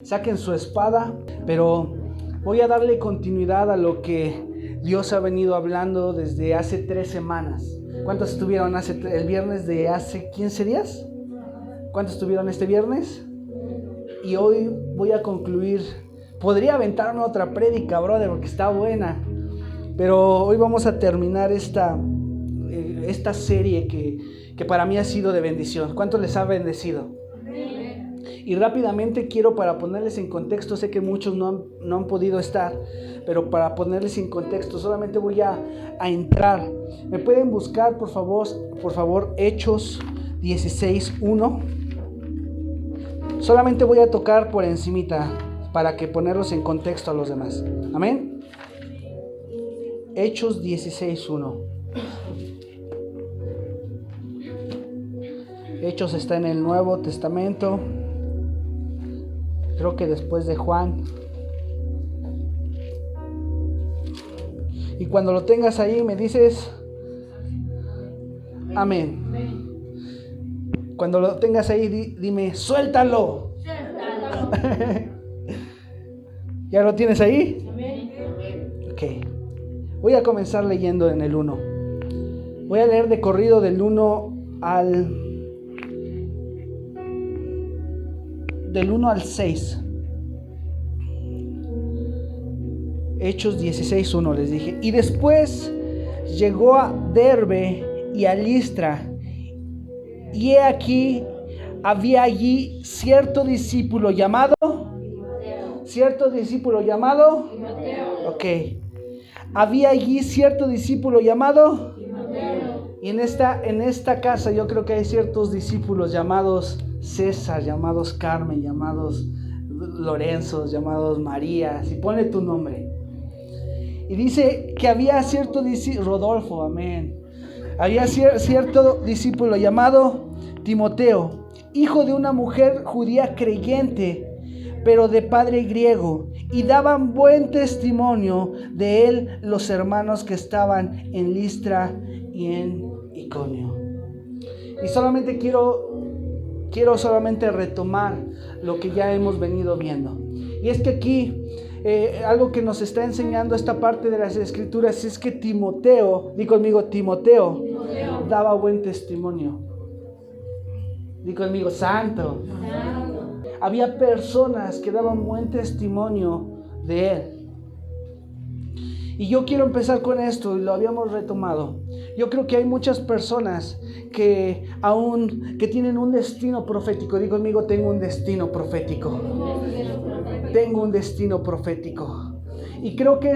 Saquen su espada, pero voy a darle continuidad a lo que Dios ha venido hablando desde hace 3 semanas. ¿Cuántos estuvieron el viernes de hace 15 días? ¿Cuántos estuvieron este viernes? Y hoy voy a concluir. Podría aventarme otra prédica, brother, porque está buena. Pero hoy vamos a terminar esta serie que para mí ha sido de bendición. ¿Cuántos les ha bendecido? Y rápidamente quiero, para ponerles en contexto, sé que muchos no han podido estar, pero para ponerles en contexto, solamente voy a entrar. ¿Me pueden buscar, por favor, Hechos 16:1? Solamente voy a tocar por encimita para que ponerlos en contexto a los demás. Amén. Hechos 16:1. Hechos está en el Nuevo Testamento. Creo que después de Juan. Y cuando lo tengas ahí me dices amén. Cuando lo tengas ahí dime suéltalo. ¿Ya lo tienes ahí? Ok. Voy a comenzar leyendo en el 1. Voy a leer de corrido del 1 al 6. Hechos 16:1 les dije. Y después llegó a Derbe y a Listra. Y he aquí, había allí cierto discípulo llamado. Ok. Había allí cierto discípulo llamado. Y en esta casa yo creo que hay ciertos discípulos llamados César, llamados Carmen, llamados Lorenzo, llamados María, si ponle tu nombre. Y dice que había cierto discípulo, Rodolfo, amén. Había cierto discípulo llamado Timoteo, hijo de una mujer judía creyente, pero de padre griego, y daban buen testimonio de él los hermanos que estaban en Listra y en Iconio. Y solamente quiero retomar lo que ya hemos venido viendo. Y es que aquí algo que nos está enseñando esta parte de las Escrituras es que Timoteo, di conmigo, Timoteo daba buen testimonio. Di conmigo, santo. Había personas que daban buen testimonio de él. Y yo quiero empezar con esto, y lo habíamos retomado. Yo creo que hay muchas personas que tienen un destino profético. Digo conmigo, tengo un destino profético. Tengo un destino profético. Y creo que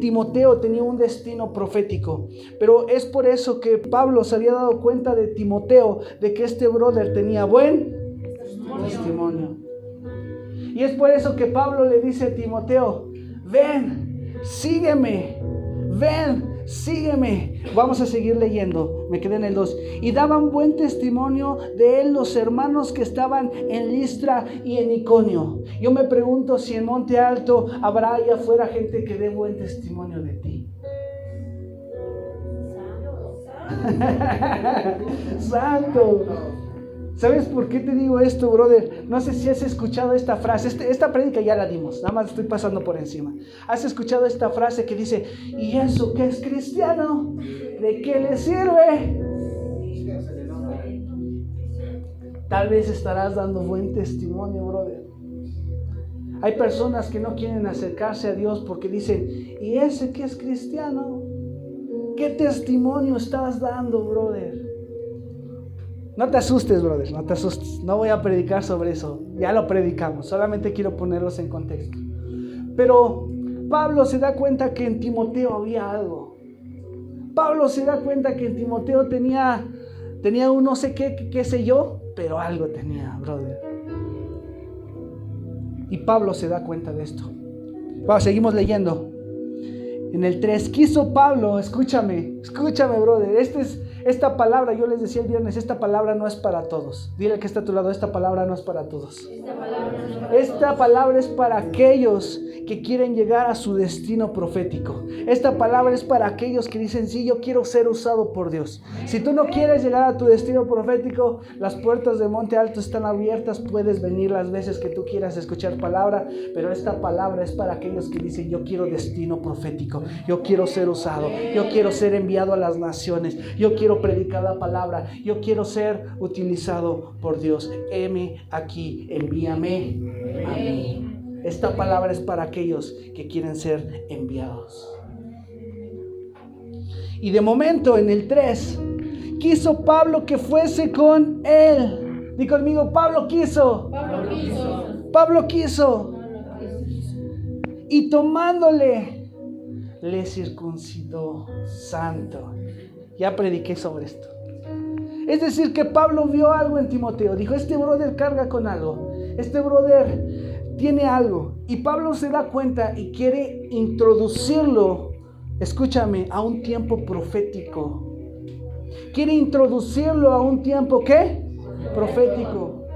Timoteo tenía un destino profético. Pero es por eso que Pablo se había dado cuenta de Timoteo, de que este brother tenía buen testimonio. Y es por eso que Pablo le dice a Timoteo: ven, sígueme. Vamos a seguir leyendo. Me quedé en el 2. Y daban buen testimonio de él los hermanos que estaban en Listra y en Iconio. Yo me pregunto si en Monte Alto habrá allá afuera gente que dé buen testimonio de ti. Santo. ¿Sabes por qué te digo esto, brother? No sé si has escuchado esta frase. Esta prédica ya la dimos, nada más estoy pasando por encima. ¿Has escuchado esta frase que dice: ¿y eso qué es cristiano? ¿De qué le sirve? Tal vez estarás dando buen testimonio, brother. Hay personas que no quieren acercarse a Dios porque dicen: ¿y ese qué es cristiano? ¿Qué testimonio estás dando, brother? No te asustes, brother, no te asustes. No voy a predicar sobre eso. Ya lo predicamos. Solamente quiero ponerlos en contexto. Pero Pablo se da cuenta que en Timoteo había algo. Pablo se da cuenta que en Timoteo tenía un no sé qué sé yo, pero algo tenía, brother. Y Pablo se da cuenta de esto. Seguimos leyendo. En el 3, quiso Pablo, escúchame, brother. Esta palabra, yo les decía el viernes, esta palabra no es para todos. Dile al que está a tu lado, esta palabra no es para todos. Esta palabra es para aquellos que quieren llegar a su destino profético. Esta palabra es para aquellos que dicen, sí, yo quiero ser usado por Dios. Si tú no quieres llegar a tu destino profético, las puertas de Monte Alto están abiertas. Puedes venir las veces que tú quieras escuchar palabra, pero esta palabra es para aquellos que dicen, yo quiero destino profético. Yo quiero ser usado. Yo quiero ser enviado a las naciones. Yo quiero predicar la palabra. Yo quiero ser utilizado por Dios. Heme aquí, envíame a mí. Esta palabra es para aquellos que quieren ser enviados. Y de momento en el 3, quiso Pablo que fuese con él. Di conmigo, Pablo quiso. Pablo quiso. Y tomándole, le circuncidó. Santo. Ya prediqué sobre esto. Es decir, que Pablo vio algo en Timoteo. Dijo, este brother carga con algo. Este brother tiene algo. Y Pablo se da cuenta y quiere introducirlo, escúchame, a un tiempo profético. Quiere introducirlo a un tiempo, ¿qué? Profético.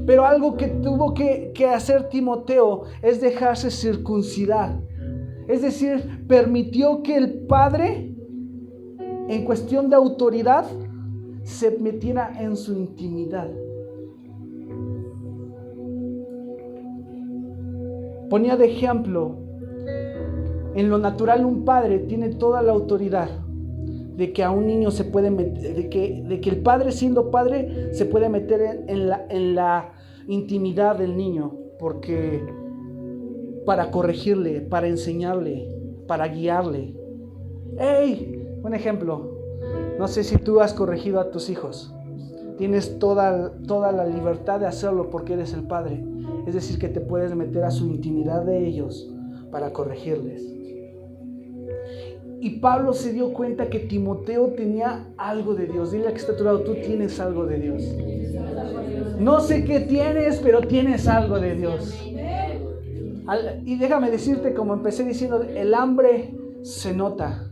Pero algo que tuvo que hacer Timoteo es dejarse circuncidar. Es decir, permitió que el padre, en cuestión de autoridad, se metiera en su intimidad. Ponía de ejemplo, en lo natural un padre tiene toda la autoridad de que a un niño se puede meter, de que el padre siendo padre se puede meter en la intimidad del niño, porque para corregirle, para enseñarle, para guiarle. ¡Ey! Un ejemplo, no sé si tú has corregido a tus hijos. Tienes toda la libertad de hacerlo porque eres el padre. Es decir, que te puedes meter a su intimidad de ellos para corregirles. Y Pablo se dio cuenta que Timoteo tenía algo de Dios. Dile a que está a tu lado, tú tienes algo de Dios. No sé qué tienes, pero tienes algo de Dios. Y déjame decirte, como empecé diciendo, el hambre se nota.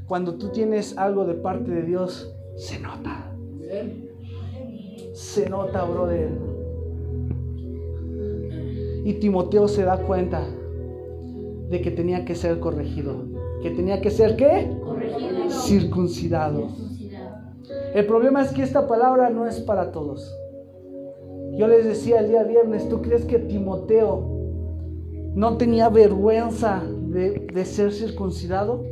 Cuando tú tienes algo de parte de Dios, se nota. Se nota, brother. Y Timoteo se da cuenta de que tenía que ser corregido. ¿Que tenía que ser qué? Corregido. Circuncidado. El problema es que esta palabra no es para todos. Yo les decía el día viernes, ¿tú crees que Timoteo no tenía vergüenza de ser circuncidado?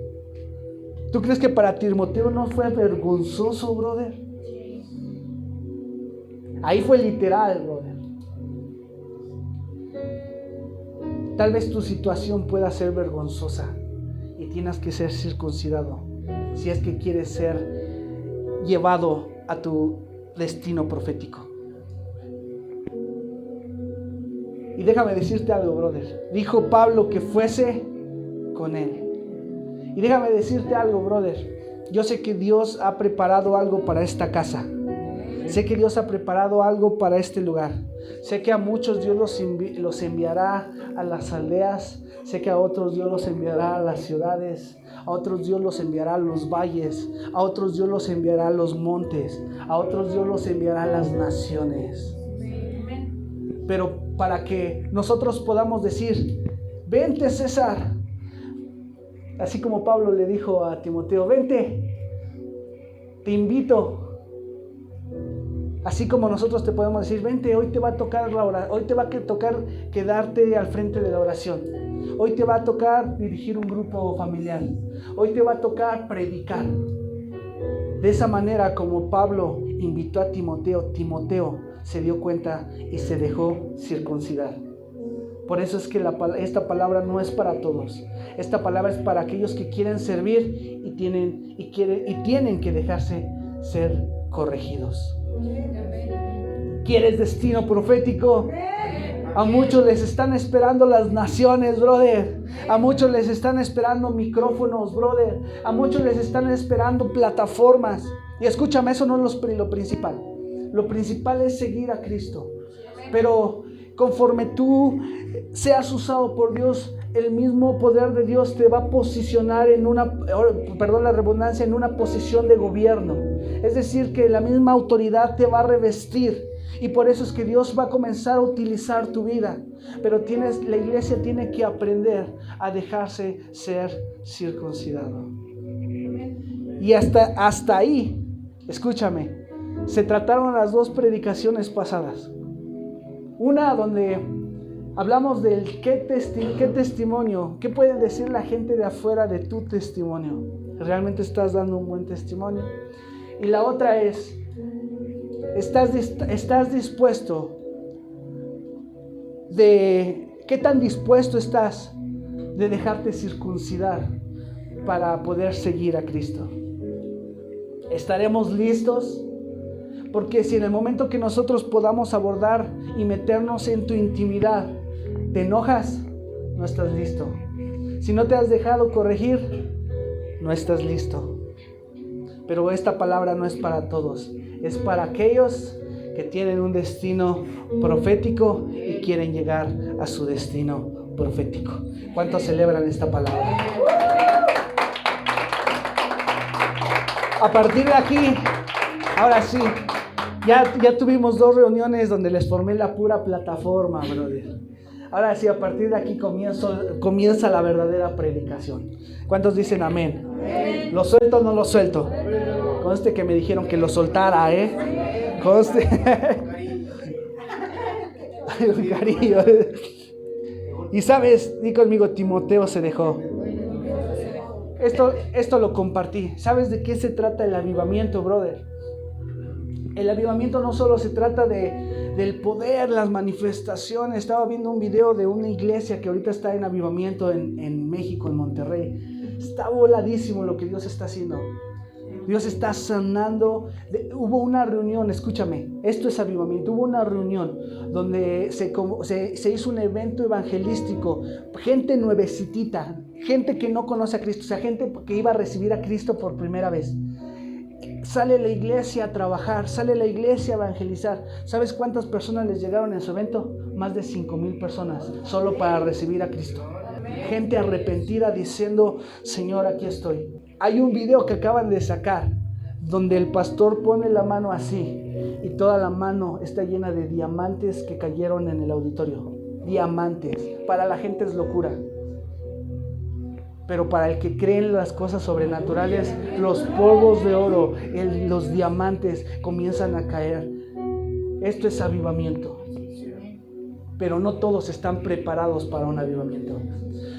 ¿Tú crees que para Timoteo no fue vergonzoso, brother? Ahí fue literal, brother. Tal vez tu situación pueda ser vergonzosa y tienes que ser circuncidado si es que quieres ser llevado a tu destino profético. Y déjame decirte algo, brother. Dijo Pablo que fuese con él. Y déjame decirte algo, brother. Yo sé que Dios ha preparado algo para esta casa. Sé que Dios ha preparado algo para este lugar. Sé que a muchos Dios los enviará a las aldeas. Sé que a otros Dios los enviará a las ciudades. A otros Dios los enviará a los valles. A otros Dios los enviará a los montes. A otros Dios los enviará a las naciones. Pero para que nosotros podamos decir, vente, César. Así como Pablo le dijo a Timoteo, vente, te invito. Así como nosotros te podemos decir, vente, hoy te va a tocar hoy te va a tocar quedarte al frente de la oración. Hoy te va a tocar dirigir un grupo familiar. Hoy te va a tocar predicar. De esa manera como Pablo invitó a Timoteo, Timoteo se dio cuenta y se dejó circuncidar. Por eso es que esta palabra no es para todos. Esta palabra es para aquellos que quieren servir y tienen que dejarse ser corregidos. ¿Quieres destino profético? A muchos les están esperando las naciones, brother. A muchos les están esperando micrófonos, brother. A muchos les están esperando plataformas. Y escúchame, eso no es lo principal. Lo principal es seguir a Cristo. Pero conforme tú seas usado por Dios, el mismo poder de Dios te va a posicionar en una, perdón la redundancia, en una posición de gobierno. Es decir, que la misma autoridad te va a revestir. Y por eso es que Dios va a comenzar a utilizar tu vida. Pero la iglesia tiene que aprender a dejarse ser circuncidado. Y hasta ahí, escúchame, se trataron las dos predicaciones pasadas. Una donde hablamos del qué testimonio, qué puede decir la gente de afuera de tu testimonio. ¿Realmente estás dando un buen testimonio? Y la otra es, ¿estás dispuesto qué tan dispuesto estás de dejarte circuncidar para poder seguir a Cristo? ¿Estaremos listos? Porque si en el momento que nosotros podamos abordar y meternos en tu intimidad, te enojas, no estás listo. Si no te has dejado corregir, no estás listo. Pero esta palabra no es para todos, es para aquellos que tienen un destino profético y quieren llegar a su destino profético. ¿Cuántos celebran esta palabra? A partir de aquí, ahora sí, ya tuvimos 2 reuniones donde les formé la pura plataforma, brother. Ahora sí, a partir de aquí comienza la verdadera predicación. ¿Cuántos dicen amén? Amén. ¿Lo suelto o no lo suelto? Conste que me dijeron que lo soltara, Conste. Cariño. Y sabes, di conmigo, Timoteo se dejó. Esto lo compartí. ¿Sabes de qué se trata el avivamiento, brother? El avivamiento no solo se trata del poder, las manifestaciones. Estaba viendo un video de una iglesia que ahorita está en avivamiento en México, en Monterrey. Está voladísimo lo que Dios está haciendo. Dios está sanando. Hubo una reunión, escúchame, esto es avivamiento. Hubo una reunión donde se hizo un evento evangelístico. Gente nuevecitita, gente que no conoce a Cristo, o sea, gente que iba a recibir a Cristo por primera vez. Sale la iglesia a trabajar, sale la iglesia a evangelizar. ¿Sabes cuántas personas les llegaron en su evento? Más de 5,000 personas, solo para recibir a Cristo. Gente arrepentida diciendo, Señor, aquí estoy. Hay un video que acaban de sacar donde el pastor pone la mano así y toda la mano está llena de diamantes que cayeron en el auditorio. Diamantes. Para la gente es locura. Pero para el que cree en las cosas sobrenaturales, los polvos de oro, los diamantes comienzan a caer. Esto es avivamiento. Pero no todos están preparados para un avivamiento.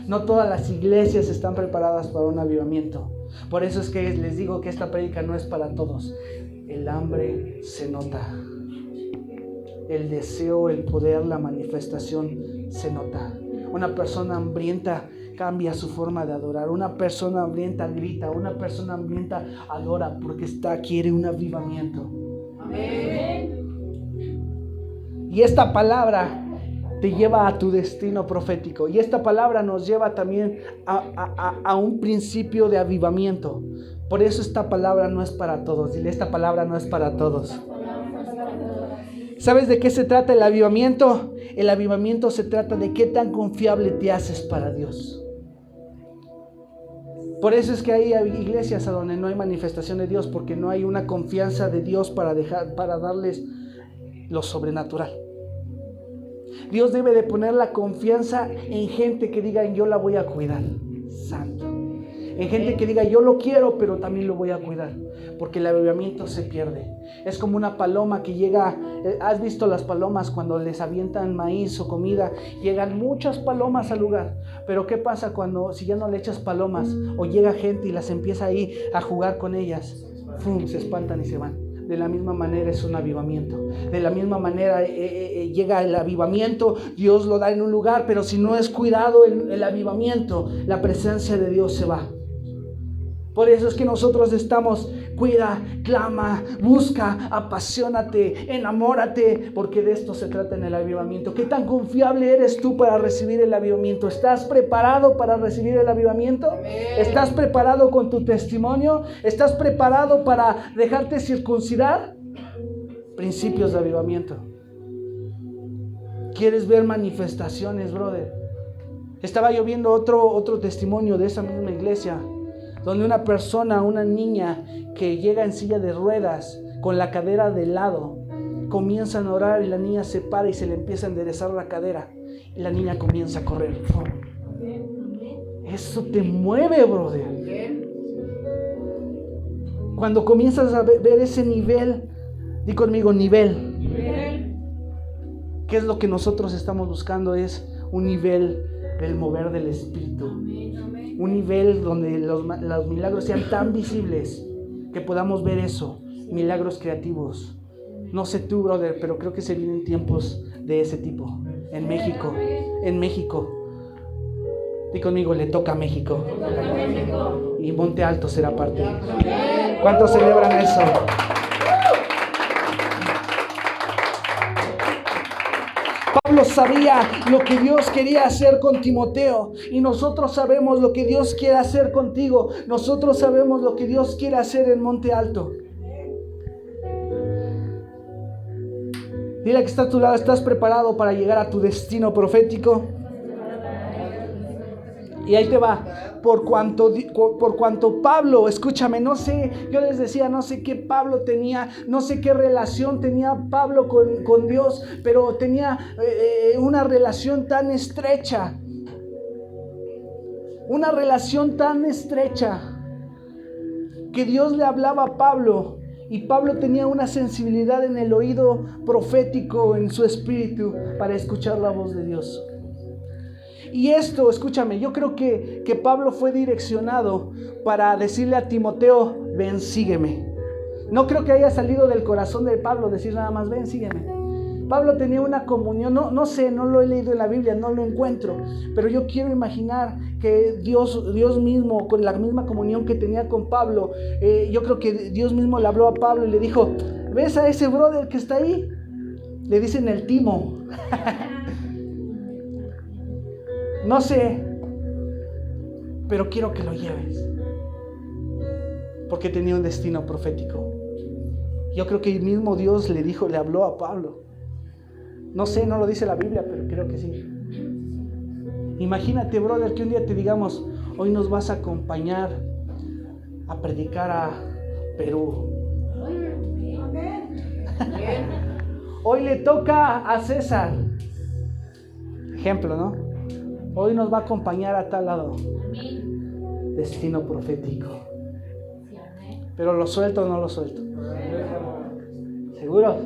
No todas las iglesias están preparadas para un avivamiento. Por eso es que les digo que esta prédica no es para todos. El hambre se nota. El deseo, el poder, la manifestación se nota. Una persona hambrienta cambia su forma de adorar. Una persona hambrienta grita. Una persona hambrienta adora porque quiere un avivamiento. Amén. Y esta palabra te lleva a tu destino profético. Y esta palabra nos lleva también a un principio de avivamiento. Por eso esta palabra no es para todos. Dile, esta palabra no es para todos. ¿Sabes de qué se trata el avivamiento? El avivamiento se trata de qué tan confiable te haces para Dios. Por eso es que hay iglesias a donde no hay manifestación de Dios, porque no hay una confianza de Dios para darles lo sobrenatural. Dios debe de poner la confianza en gente que diga, yo la voy a cuidar. Santo. En gente que diga, yo lo quiero, pero también lo voy a cuidar. Porque el avivamiento se pierde. Es como una paloma que llega. ¿Has visto las palomas cuando les avientan maíz o comida? Llegan muchas palomas al lugar. Pero ¿qué pasa si ya no le echas palomas? O llega gente y las empieza ahí a jugar con ellas. ¡Fum! Se espantan y se van. De la misma manera es un avivamiento. De la misma manera llega el avivamiento, Dios lo da en un lugar, pero si no es cuidado el avivamiento, la presencia de Dios se va. Por eso es que nosotros cuida, clama, busca, apasionate, enamórate, porque de esto se trata en el avivamiento. ¿Qué tan confiable eres tú para recibir el avivamiento? ¿Estás preparado para recibir el avivamiento? ¿Estás preparado con tu testimonio? ¿Estás preparado para dejarte circuncidar? Principios de avivamiento. ¿Quieres ver manifestaciones, brother? Estaba yo viendo otro testimonio de esa misma iglesia, donde una persona, una niña que llega en silla de ruedas con la cadera de lado, comienzan a orar y la niña se para y se le empieza a enderezar la cadera y la niña comienza a correr. Eso te mueve, brother. Cuando comienzas a ver ese nivel, di conmigo, nivel. ¿Qué es lo que nosotros estamos buscando? Es un nivel del mover del Espíritu. Un nivel donde los milagros sean tan visibles que podamos ver eso. Milagros creativos. No sé tú, brother, pero creo que se vienen tiempos de ese tipo. En México. En México. Di conmigo, le toca a México. Y Monte Alto será parte. ¿Cuántos celebran eso? Pablo sabía lo que Dios quería hacer con Timoteo y nosotros sabemos lo que Dios quiere hacer contigo. Nosotros sabemos lo que Dios quiere hacer en Monte Alto. Dile que está a tu lado, ¿estás preparado para llegar a tu destino profético? Y ahí te va. Por cuanto Pablo, escúchame, no sé, yo les decía, no sé qué Pablo tenía, no sé qué relación tenía Pablo con Dios, pero tenía una relación tan estrecha. Una relación tan estrecha que Dios le hablaba a Pablo. Y Pablo tenía una sensibilidad en el oído profético, en su espíritu, para escuchar la voz de Dios. Y esto, escúchame, yo creo que Pablo fue direccionado para decirle a Timoteo, ven, sígueme. No creo que haya salido del corazón de Pablo decir nada más, ven, sígueme. Pablo tenía una comunión, no sé, no lo he leído en la Biblia, no lo encuentro, pero yo quiero imaginar que Dios mismo, con la misma comunión que tenía con Pablo, yo creo que Dios mismo le habló a Pablo y le dijo, ¿ves a ese brother que está ahí? Le dicen el Timo. No sé, pero quiero que lo lleves, porque tenía un destino profético. Yo creo que el mismo Dios le habló a Pablo. No sé, no lo dice la Biblia, pero creo que sí. Imagínate, brother, que un día te digamos, hoy nos vas a acompañar a predicar a Perú. Hoy le toca a César. Ejemplo, ¿no? Hoy nos va a acompañar a tal lado. Destino profético. Pero lo suelto o no lo suelto. ¿Seguro?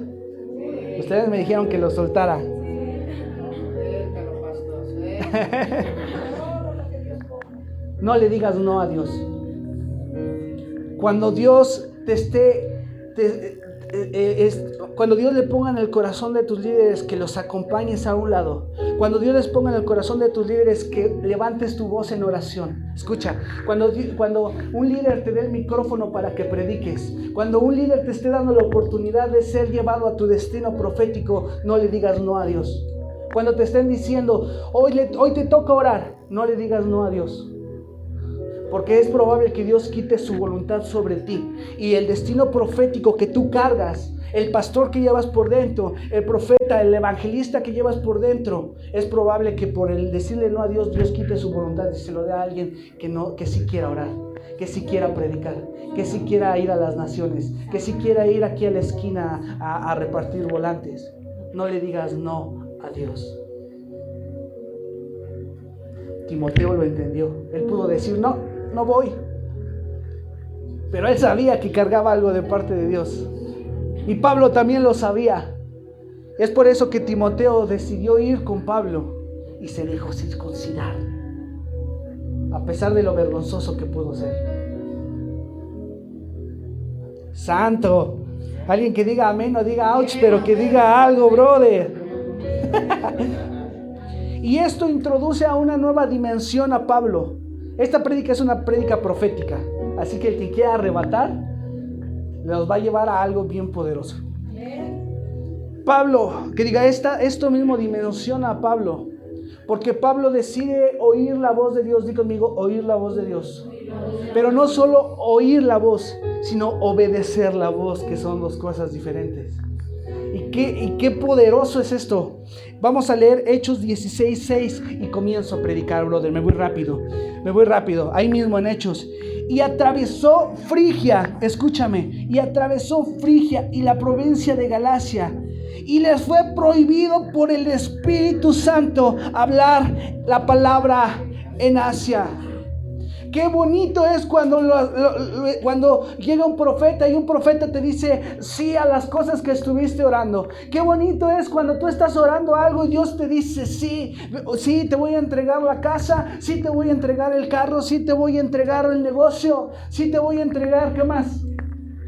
Ustedes me dijeron que lo soltara. No le digas no a Dios. Cuando Dios cuando Dios le ponga en el corazón de tus líderes que los acompañes a un lado. Cuando Dios les ponga en el corazón de tus líderes que levantes tu voz en oración. Escucha, cuando un líder te dé el micrófono para que prediques, cuando un líder te esté dando la oportunidad de ser llevado a tu destino profético, no le digas no a Dios. Cuando te estén diciendo, hoy te toca orar, no le digas no a Dios. Porque es probable que Dios quite su voluntad sobre ti. Y el destino profético que tú cargas, el pastor que llevas por dentro, el profeta, el evangelista que llevas por dentro, es probable que por el decirle no a Dios, Dios quite su voluntad y se lo dé a alguien que sí quiera orar, que sí quiera predicar, que sí quiera ir a las naciones, que sí quiera ir aquí a la esquina a repartir volantes. No le digas no a Dios. Timoteo lo entendió. Él pudo decir no voy, pero él sabía que cargaba algo de parte de Dios, y Pablo también lo sabía. Es por eso que Timoteo decidió ir con Pablo y se dejó circuncidar, a pesar de lo vergonzoso que pudo ser. Santo, alguien que diga amén, no diga ouch, pero que diga algo, brother. Y esto introduce a una nueva dimensión a Pablo. Esta prédica es una prédica profética, así que el que quiera arrebatar nos va a llevar a algo bien poderoso. Pablo, que diga esto mismo dimensiona a Pablo, porque Pablo decide oír la voz de Dios. Di conmigo, oír la voz de Dios. Pero no solo oír la voz, sino obedecer la voz, que son dos cosas diferentes. Y qué poderoso es esto. Vamos a leer Hechos 16:6 y comienzo a predicar, brother. Me voy rápido. Ahí mismo en Hechos. Y atravesó Frigia, escúchame, y atravesó Frigia y la provincia de Galacia. Y les fue prohibido por el Espíritu Santo hablar la palabra en Asia. Qué bonito es cuando llega un profeta y un profeta te dice sí a las cosas que estuviste orando. Qué bonito es cuando tú estás orando algo y Dios te dice sí, te voy a entregar la casa, sí te voy a entregar el carro, sí te voy a entregar el negocio, sí te voy a entregar, ¿qué más?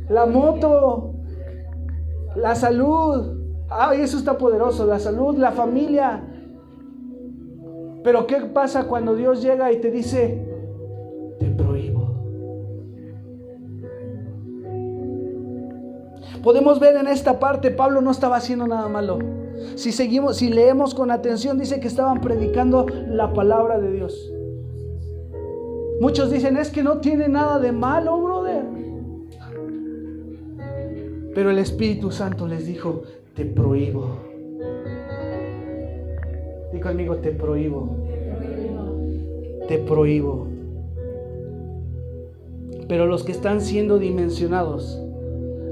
La moto, la salud. Eso está poderoso, la salud, la familia. Pero ¿qué pasa cuando Dios llega y te dice te prohíbo? Podemos ver en esta parte, Pablo no estaba haciendo nada malo. Si leemos con atención, dice que estaban predicando la palabra de Dios. Muchos dicen, es que no tiene nada de malo, brother. Pero el Espíritu Santo les dijo, te prohíbo. Dí conmigo, te prohíbo. Te prohíbo. Pero los que están siendo dimensionados,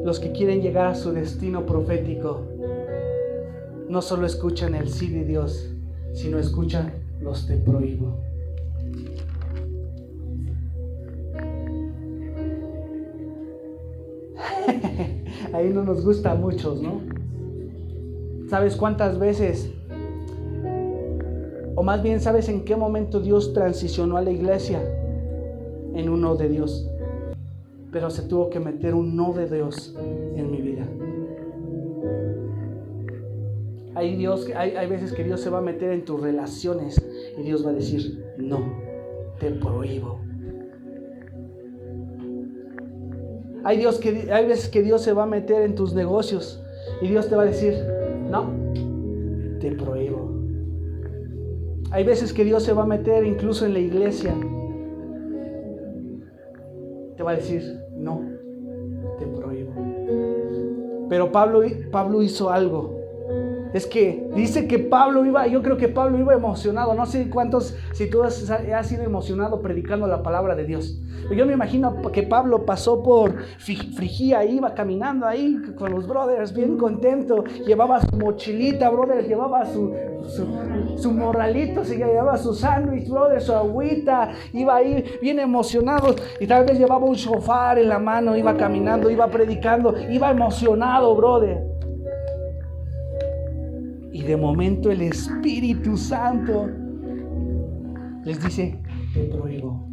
los que quieren llegar a su destino profético, no solo escuchan el sí de Dios, sino escuchan los te prohíbo. Ahí no nos gusta a muchos, ¿no? ¿Sabes cuántas veces? O más bien, ¿sabes en qué momento Dios transicionó a la iglesia? En un no de Dios. Pero se tuvo que meter un no de Dios en mi vida. Hay veces que Dios se va a meter en tus relaciones y Dios va a decir, no, te prohíbo. Hay veces que Dios se va a meter en tus negocios y Dios te va a decir, no, te prohíbo. Hay veces que Dios se va a meter incluso en la iglesia. Te va a decir, no, te prohíbo. Pero Pablo hizo algo. Es que dice que yo creo que Pablo iba emocionado. No sé si tú has sido emocionado predicando la palabra de Dios. Yo me imagino que Pablo pasó por Frigia, iba caminando ahí con los brothers, bien contento. Llevaba su mochilita, brothers, llevaba su morralito, llevaba su sándwich, brothers, su agüita. Iba ahí bien emocionado y tal vez llevaba un shofar en la mano, iba caminando, iba predicando, iba emocionado, brother. Y de momento el Espíritu Santo les dice, te prohíbo.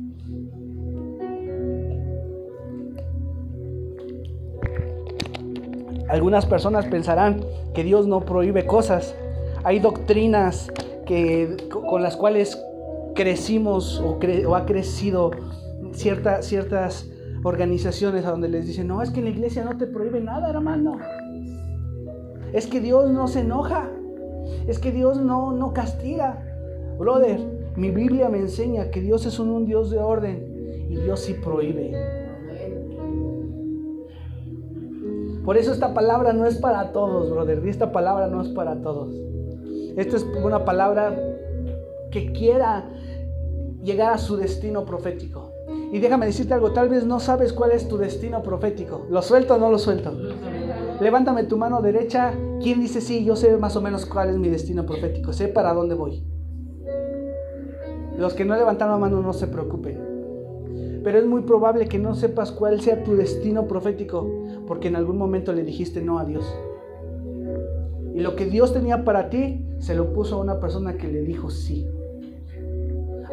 Algunas personas pensarán que Dios no prohíbe cosas. Hay doctrinas con las cuales crecimos o ha crecido ciertas organizaciones a donde les dicen, no, es que en la iglesia no te prohíbe nada, hermano. Es que Dios no se enoja. Es que Dios no castiga. Brother, mi Biblia me enseña que Dios es un Dios de orden y Dios sí prohíbe. Por eso esta palabra no es para todos, brother. Esta palabra no es para todos. Esta es una palabra que quiera llegar a su destino profético. Y déjame decirte algo, tal vez no sabes cuál es tu destino profético. ¿Lo suelto o no lo suelto? Levántame tu mano derecha. ¿Quién dice sí? Yo sé más o menos cuál es mi destino profético. Sé para dónde voy. Los que no levantaron la mano no se preocupen. Pero es muy probable que no sepas cuál sea tu destino profético, porque en algún momento le dijiste no a Dios. Y lo que Dios tenía para ti, se lo puso a una persona que le dijo sí.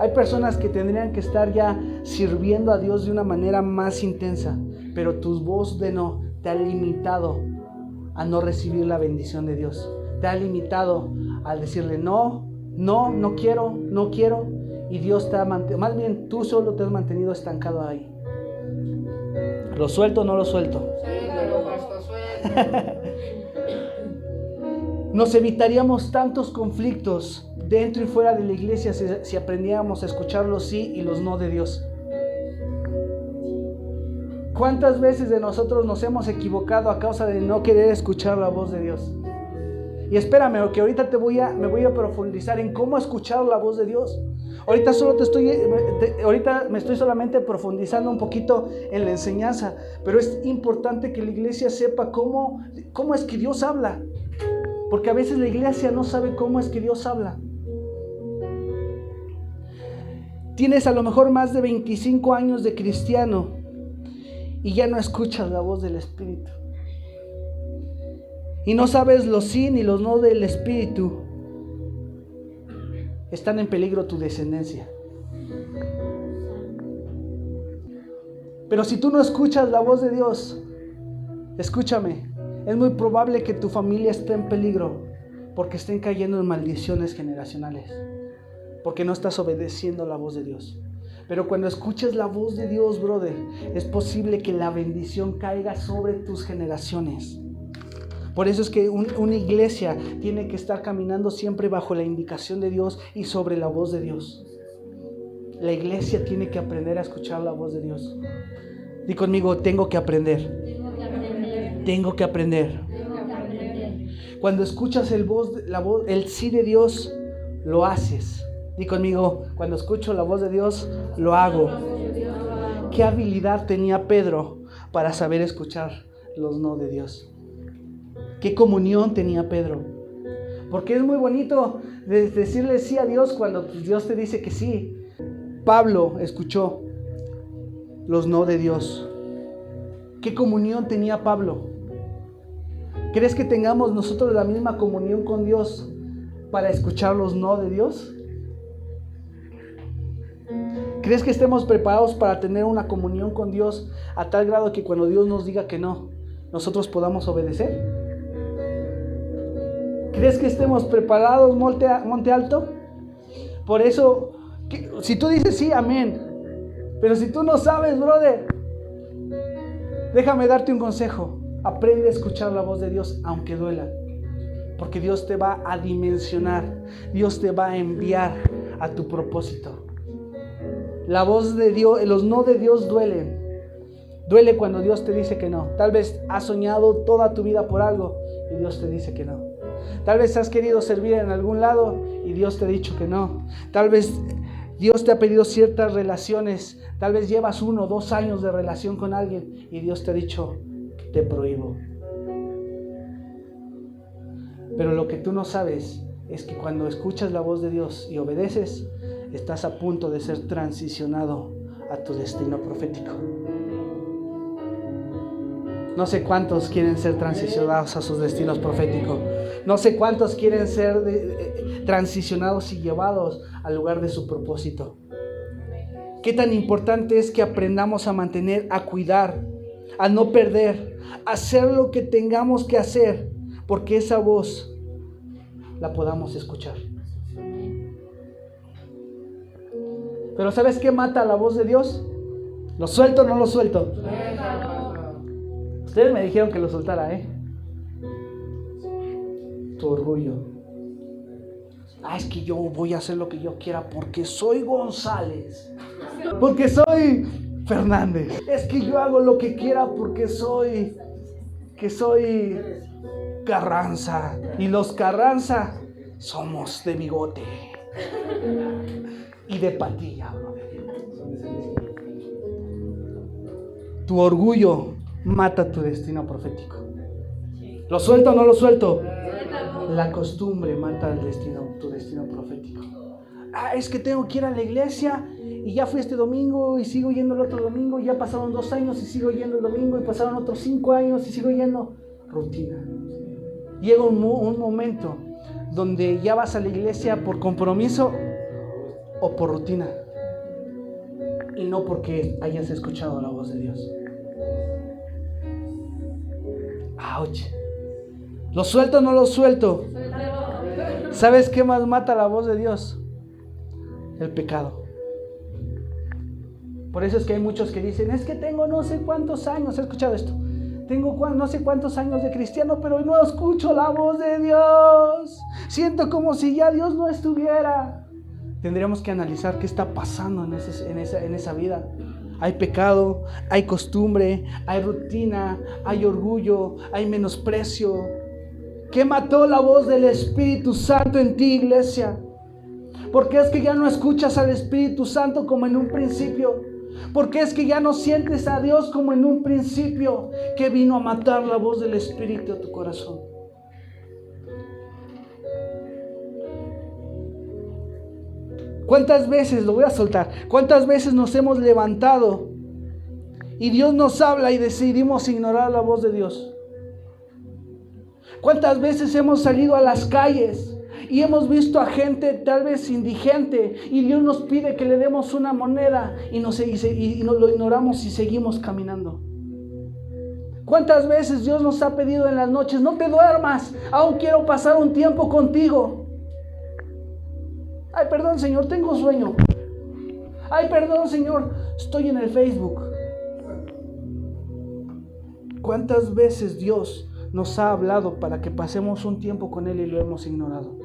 Hay personas que tendrían que estar ya sirviendo a Dios de una manera más intensa, pero tu voz de no te ha limitado a no recibir la bendición de Dios. Te ha limitado a decirle no quiero. Y Dios te ha mantenido, más bien tú solo te has mantenido estancado ahí. ¿Lo suelto o no lo suelto? Nos evitaríamos tantos conflictos dentro y fuera de la iglesia si aprendiéramos a escuchar los sí y los no de Dios. ¿Cuántas veces de nosotros nos hemos equivocado a causa de no querer escuchar la voz de Dios? Y espérame, que ahorita me voy a profundizar en cómo escuchar la voz de Dios. Ahorita me estoy solamente profundizando un poquito en la enseñanza, pero es importante que la iglesia sepa cómo es que Dios habla, porque a veces la iglesia no sabe cómo es que Dios habla. Tienes a lo mejor más de 25 años de cristiano y ya no escuchas la voz del Espíritu. Y no sabes los sí ni los no del Espíritu. Están en peligro tu descendencia. Pero si tú no escuchas la voz de Dios, escúchame, es muy probable que tu familia esté en peligro porque estén cayendo en maldiciones generacionales, porque no estás obedeciendo la voz de Dios. Pero cuando escuches la voz de Dios, brother, es posible que la bendición caiga sobre tus generaciones. Por eso es que una iglesia tiene que estar caminando siempre bajo la indicación de Dios y sobre la voz de Dios. La iglesia tiene que aprender a escuchar la voz de Dios. Di conmigo, tengo que aprender. Tengo que aprender. Cuando escuchas el sí de Dios, lo haces. Di conmigo, cuando escucho la voz de Dios, lo hago. ¿Qué habilidad tenía Pedro para saber escuchar los no de Dios? ¿Qué comunión tenía Pedro? Porque es muy bonito decirle sí a Dios cuando Dios te dice que sí. Pablo escuchó los no de Dios. ¿Qué comunión tenía Pablo? ¿Crees que tengamos nosotros la misma comunión con Dios para escuchar los no de Dios? ¿Crees que estemos preparados para tener una comunión con Dios a tal grado que cuando Dios nos diga que no, nosotros podamos obedecer? ¿Crees que estemos preparados, Monte Alto? Por eso, si tú dices sí, amén. Pero si tú no sabes, brother, déjame darte un consejo. Aprende a escuchar la voz de Dios, aunque duela. Porque Dios te va a dimensionar. Dios te va a enviar a tu propósito. La voz de Dios, los no de Dios duelen. Duele cuando Dios te dice que no. Tal vez has soñado toda tu vida por algo y Dios te dice que no. Tal vez has querido servir en algún lado y Dios te ha dicho que no. Tal vez Dios te ha pedido ciertas relaciones. Tal vez llevas 1 o 2 años de relación con alguien y Dios te ha dicho, te prohíbo. Pero lo que tú no sabes es que cuando escuchas la voz de Dios y obedeces, estás a punto de ser transicionado a tu destino profético. No sé cuántos quieren ser transicionados a sus destinos proféticos. No sé cuántos quieren ser transicionados y llevados al lugar de su propósito. Qué tan importante es que aprendamos a mantener, a cuidar, a no perder, a hacer lo que tengamos que hacer, porque esa voz la podamos escuchar. Pero ¿sabes qué mata la voz de Dios? ¿Lo suelto o no lo suelto? Ustedes me dijeron que lo soltara, Tu orgullo. Es que yo voy a hacer lo que yo quiera porque soy González. Porque soy Fernández. Es que yo hago lo que quiera porque soy Carranza. Y los Carranza somos de bigote y de patilla. Tu orgullo mata tu destino profético. ¿Lo suelto o no lo suelto? La costumbre mata tu destino profético. Es que tengo que ir a la iglesia y ya fui este domingo y sigo yendo el otro domingo, y ya pasaron 2 años y sigo yendo el domingo, y pasaron otros 5 años y sigo yendo. Rutina. Llega un momento donde ya vas a la iglesia por compromiso o por rutina, y no porque hayas escuchado la voz de Dios. ¡Auch! ¿Lo suelto o no lo suelto? ¿Sabes qué más mata la voz de Dios? El pecado. Por eso es que hay muchos que dicen, es que tengo no sé cuántos años. ¿Has escuchado esto? Tengo no sé cuántos años de cristiano, pero no escucho la voz de Dios. Siento como si ya Dios no estuviera. Tendríamos que analizar qué está pasando en esa vida. Hay pecado, hay costumbre, hay rutina, hay orgullo, hay menosprecio. ¿Qué mató la voz del Espíritu Santo en ti, iglesia? Porque es que ya no escuchas al Espíritu Santo como en un principio. Porque es que ya no sientes a Dios como en un principio. Que vino a matar la voz del Espíritu a tu corazón. ¿Cuántas veces, lo voy a soltar, cuántas veces nos hemos levantado y Dios nos habla y decidimos ignorar la voz de Dios? ¿Cuántas veces hemos salido a las calles y hemos visto a gente tal vez indigente y Dios nos pide que le demos una moneda y nos lo ignoramos y seguimos caminando? ¿Cuántas veces Dios nos ha pedido en las noches: no te duermas, aún quiero pasar un tiempo contigo? Ay, perdón, Señor, tengo sueño. Ay, perdón, Señor, estoy en el Facebook. ¿Cuántas veces Dios nos ha hablado para que pasemos un tiempo con Él y lo hemos ignorado?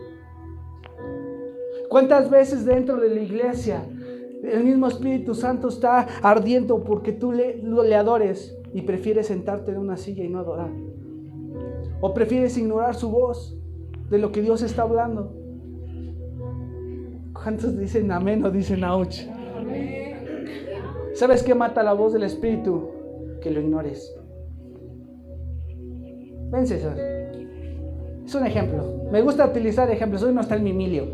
¿Cuántas veces dentro de la iglesia el mismo Espíritu Santo está ardiendo porque tú le adores y prefieres sentarte en una silla y no adorar? ¿O prefieres ignorar su voz de lo que Dios está hablando? ¿Cuántos dicen amén o dicen ouch? ¿Sabes qué mata la voz del Espíritu? Que lo ignores. Ven, César. Es un ejemplo. Me gusta utilizar ejemplos. Hoy no está el Mimilio.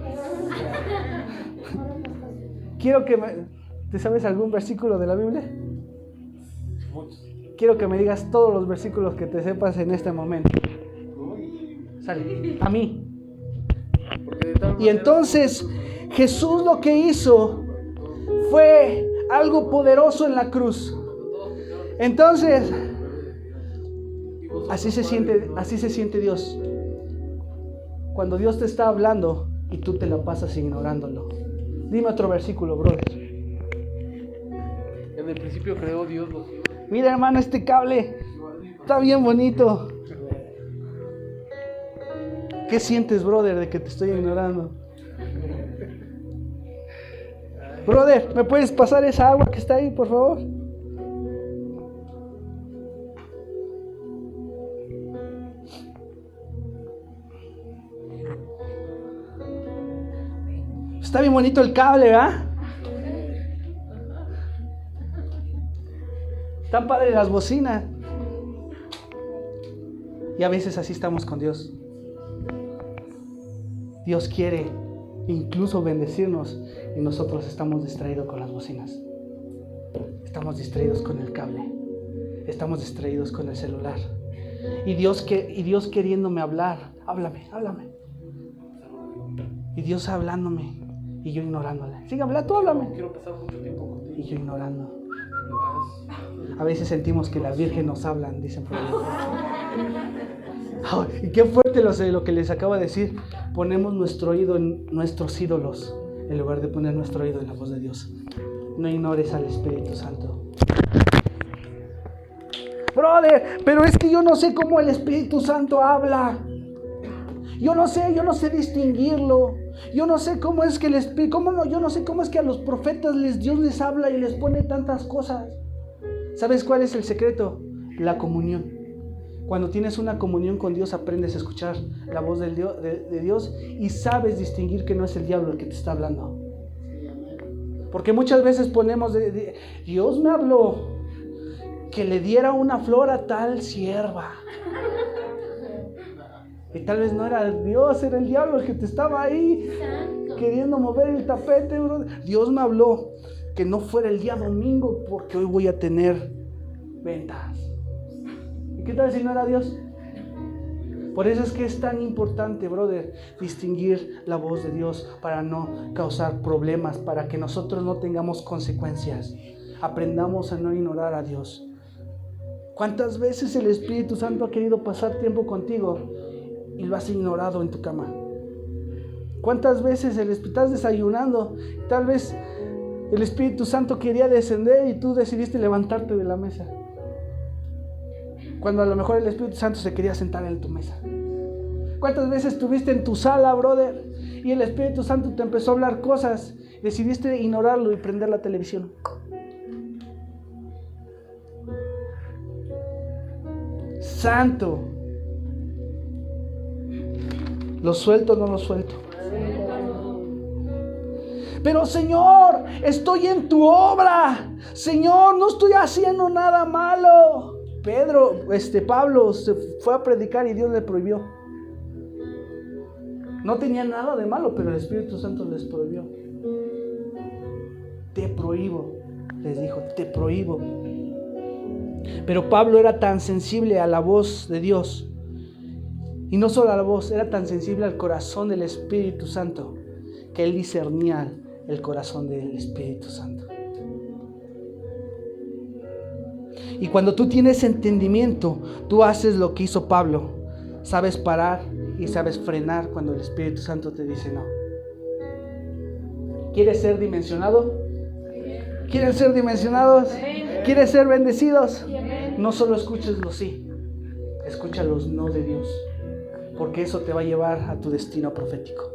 Quiero que ¿Te sabes algún versículo de la Biblia? Quiero que me digas todos los versículos que te sepas en este momento. Sale. A mí. Y entonces Jesús lo que hizo fue algo poderoso en la cruz. Entonces, así se siente Dios. Cuando Dios te está hablando y tú te la pasas ignorándolo. Dime otro versículo, brother. En el principio creó Dios los cielos. Mira, hermano, este cable está bien bonito. ¿Qué sientes, brother, de que te estoy ignorando? Brother, ¿me puedes pasar esa agua que está ahí, por favor? Está bien bonito el cable, ¿verdad? Están padres las bocinas. Y a veces así estamos con Dios. Dios quiere incluso bendecirnos y nosotros estamos distraídos con las bocinas. Estamos distraídos con el cable. Estamos distraídos con el celular. Y Dios queriéndome hablar. Háblame. Y Dios hablándome y yo ignorándole. Sigue hablando, tú háblame. Quiero pasar mucho tiempo contigo. Y yo ignorando. A veces sentimos que las vírgenes nos hablan, dicen por ahí. Oh, y qué fuerte lo que les acabo de decir. Ponemos nuestro oído en nuestros ídolos en lugar de poner nuestro oído en la voz de Dios. No ignores al Espíritu Santo. Brother, pero es que yo no sé cómo el Espíritu Santo habla. Yo no sé distinguirlo. Yo no sé cómo es que yo no sé cómo es que a los profetas Dios les habla y les pone tantas cosas. ¿Sabes cuál es el secreto? La comunión. Cuando tienes una comunión con Dios, aprendes a escuchar la voz de Dios y sabes distinguir que no es el diablo el que te está hablando. Porque muchas veces ponemos Dios me habló que le diera una flor a tal sierva. Y tal vez no era Dios, era el diablo el que te estaba ahí queriendo mover el tapete, bro. Dios me habló que no fuera el día domingo porque hoy voy a tener ventas. ¿Y qué tal si no era Dios? Por eso es que es tan importante, brother, distinguir la voz de Dios para no causar problemas, para que nosotros no tengamos consecuencias. Aprendamos a no ignorar a Dios. ¿Cuántas veces el Espíritu Santo ha querido pasar tiempo contigo y lo has ignorado en tu cama? ¿Cuántas veces estás desayunando? Tal vez el Espíritu Santo quería descender y tú decidiste levantarte de la mesa. Cuando a lo mejor el Espíritu Santo se quería sentar en tu mesa. ¿Cuántas veces estuviste en tu sala, brother? Y el Espíritu Santo te empezó a hablar cosas. Decidiste ignorarlo y prender la televisión. Santo. ¿Lo suelto o no lo suelto? Pero Señor, estoy en tu obra. Señor, no estoy haciendo nada malo. Pablo se fue a predicar y Dios le prohibió. No tenía nada de malo, pero el Espíritu Santo les prohibió. Te prohíbo, les dijo, te prohíbo. Pero Pablo era tan sensible a la voz de Dios. Y no solo a la voz, era tan sensible al corazón del Espíritu Santo, que él discernía el corazón del Espíritu Santo. Y cuando tú tienes entendimiento, tú haces lo que hizo Pablo. Sabes parar y sabes frenar cuando el Espíritu Santo te dice no. ¿Quieres ser dimensionado? ¿Quieren ser dimensionados? ¿Quieres ser bendecidos? No solo escuches los sí, escucha los no de Dios, porque eso te va a llevar a tu destino profético.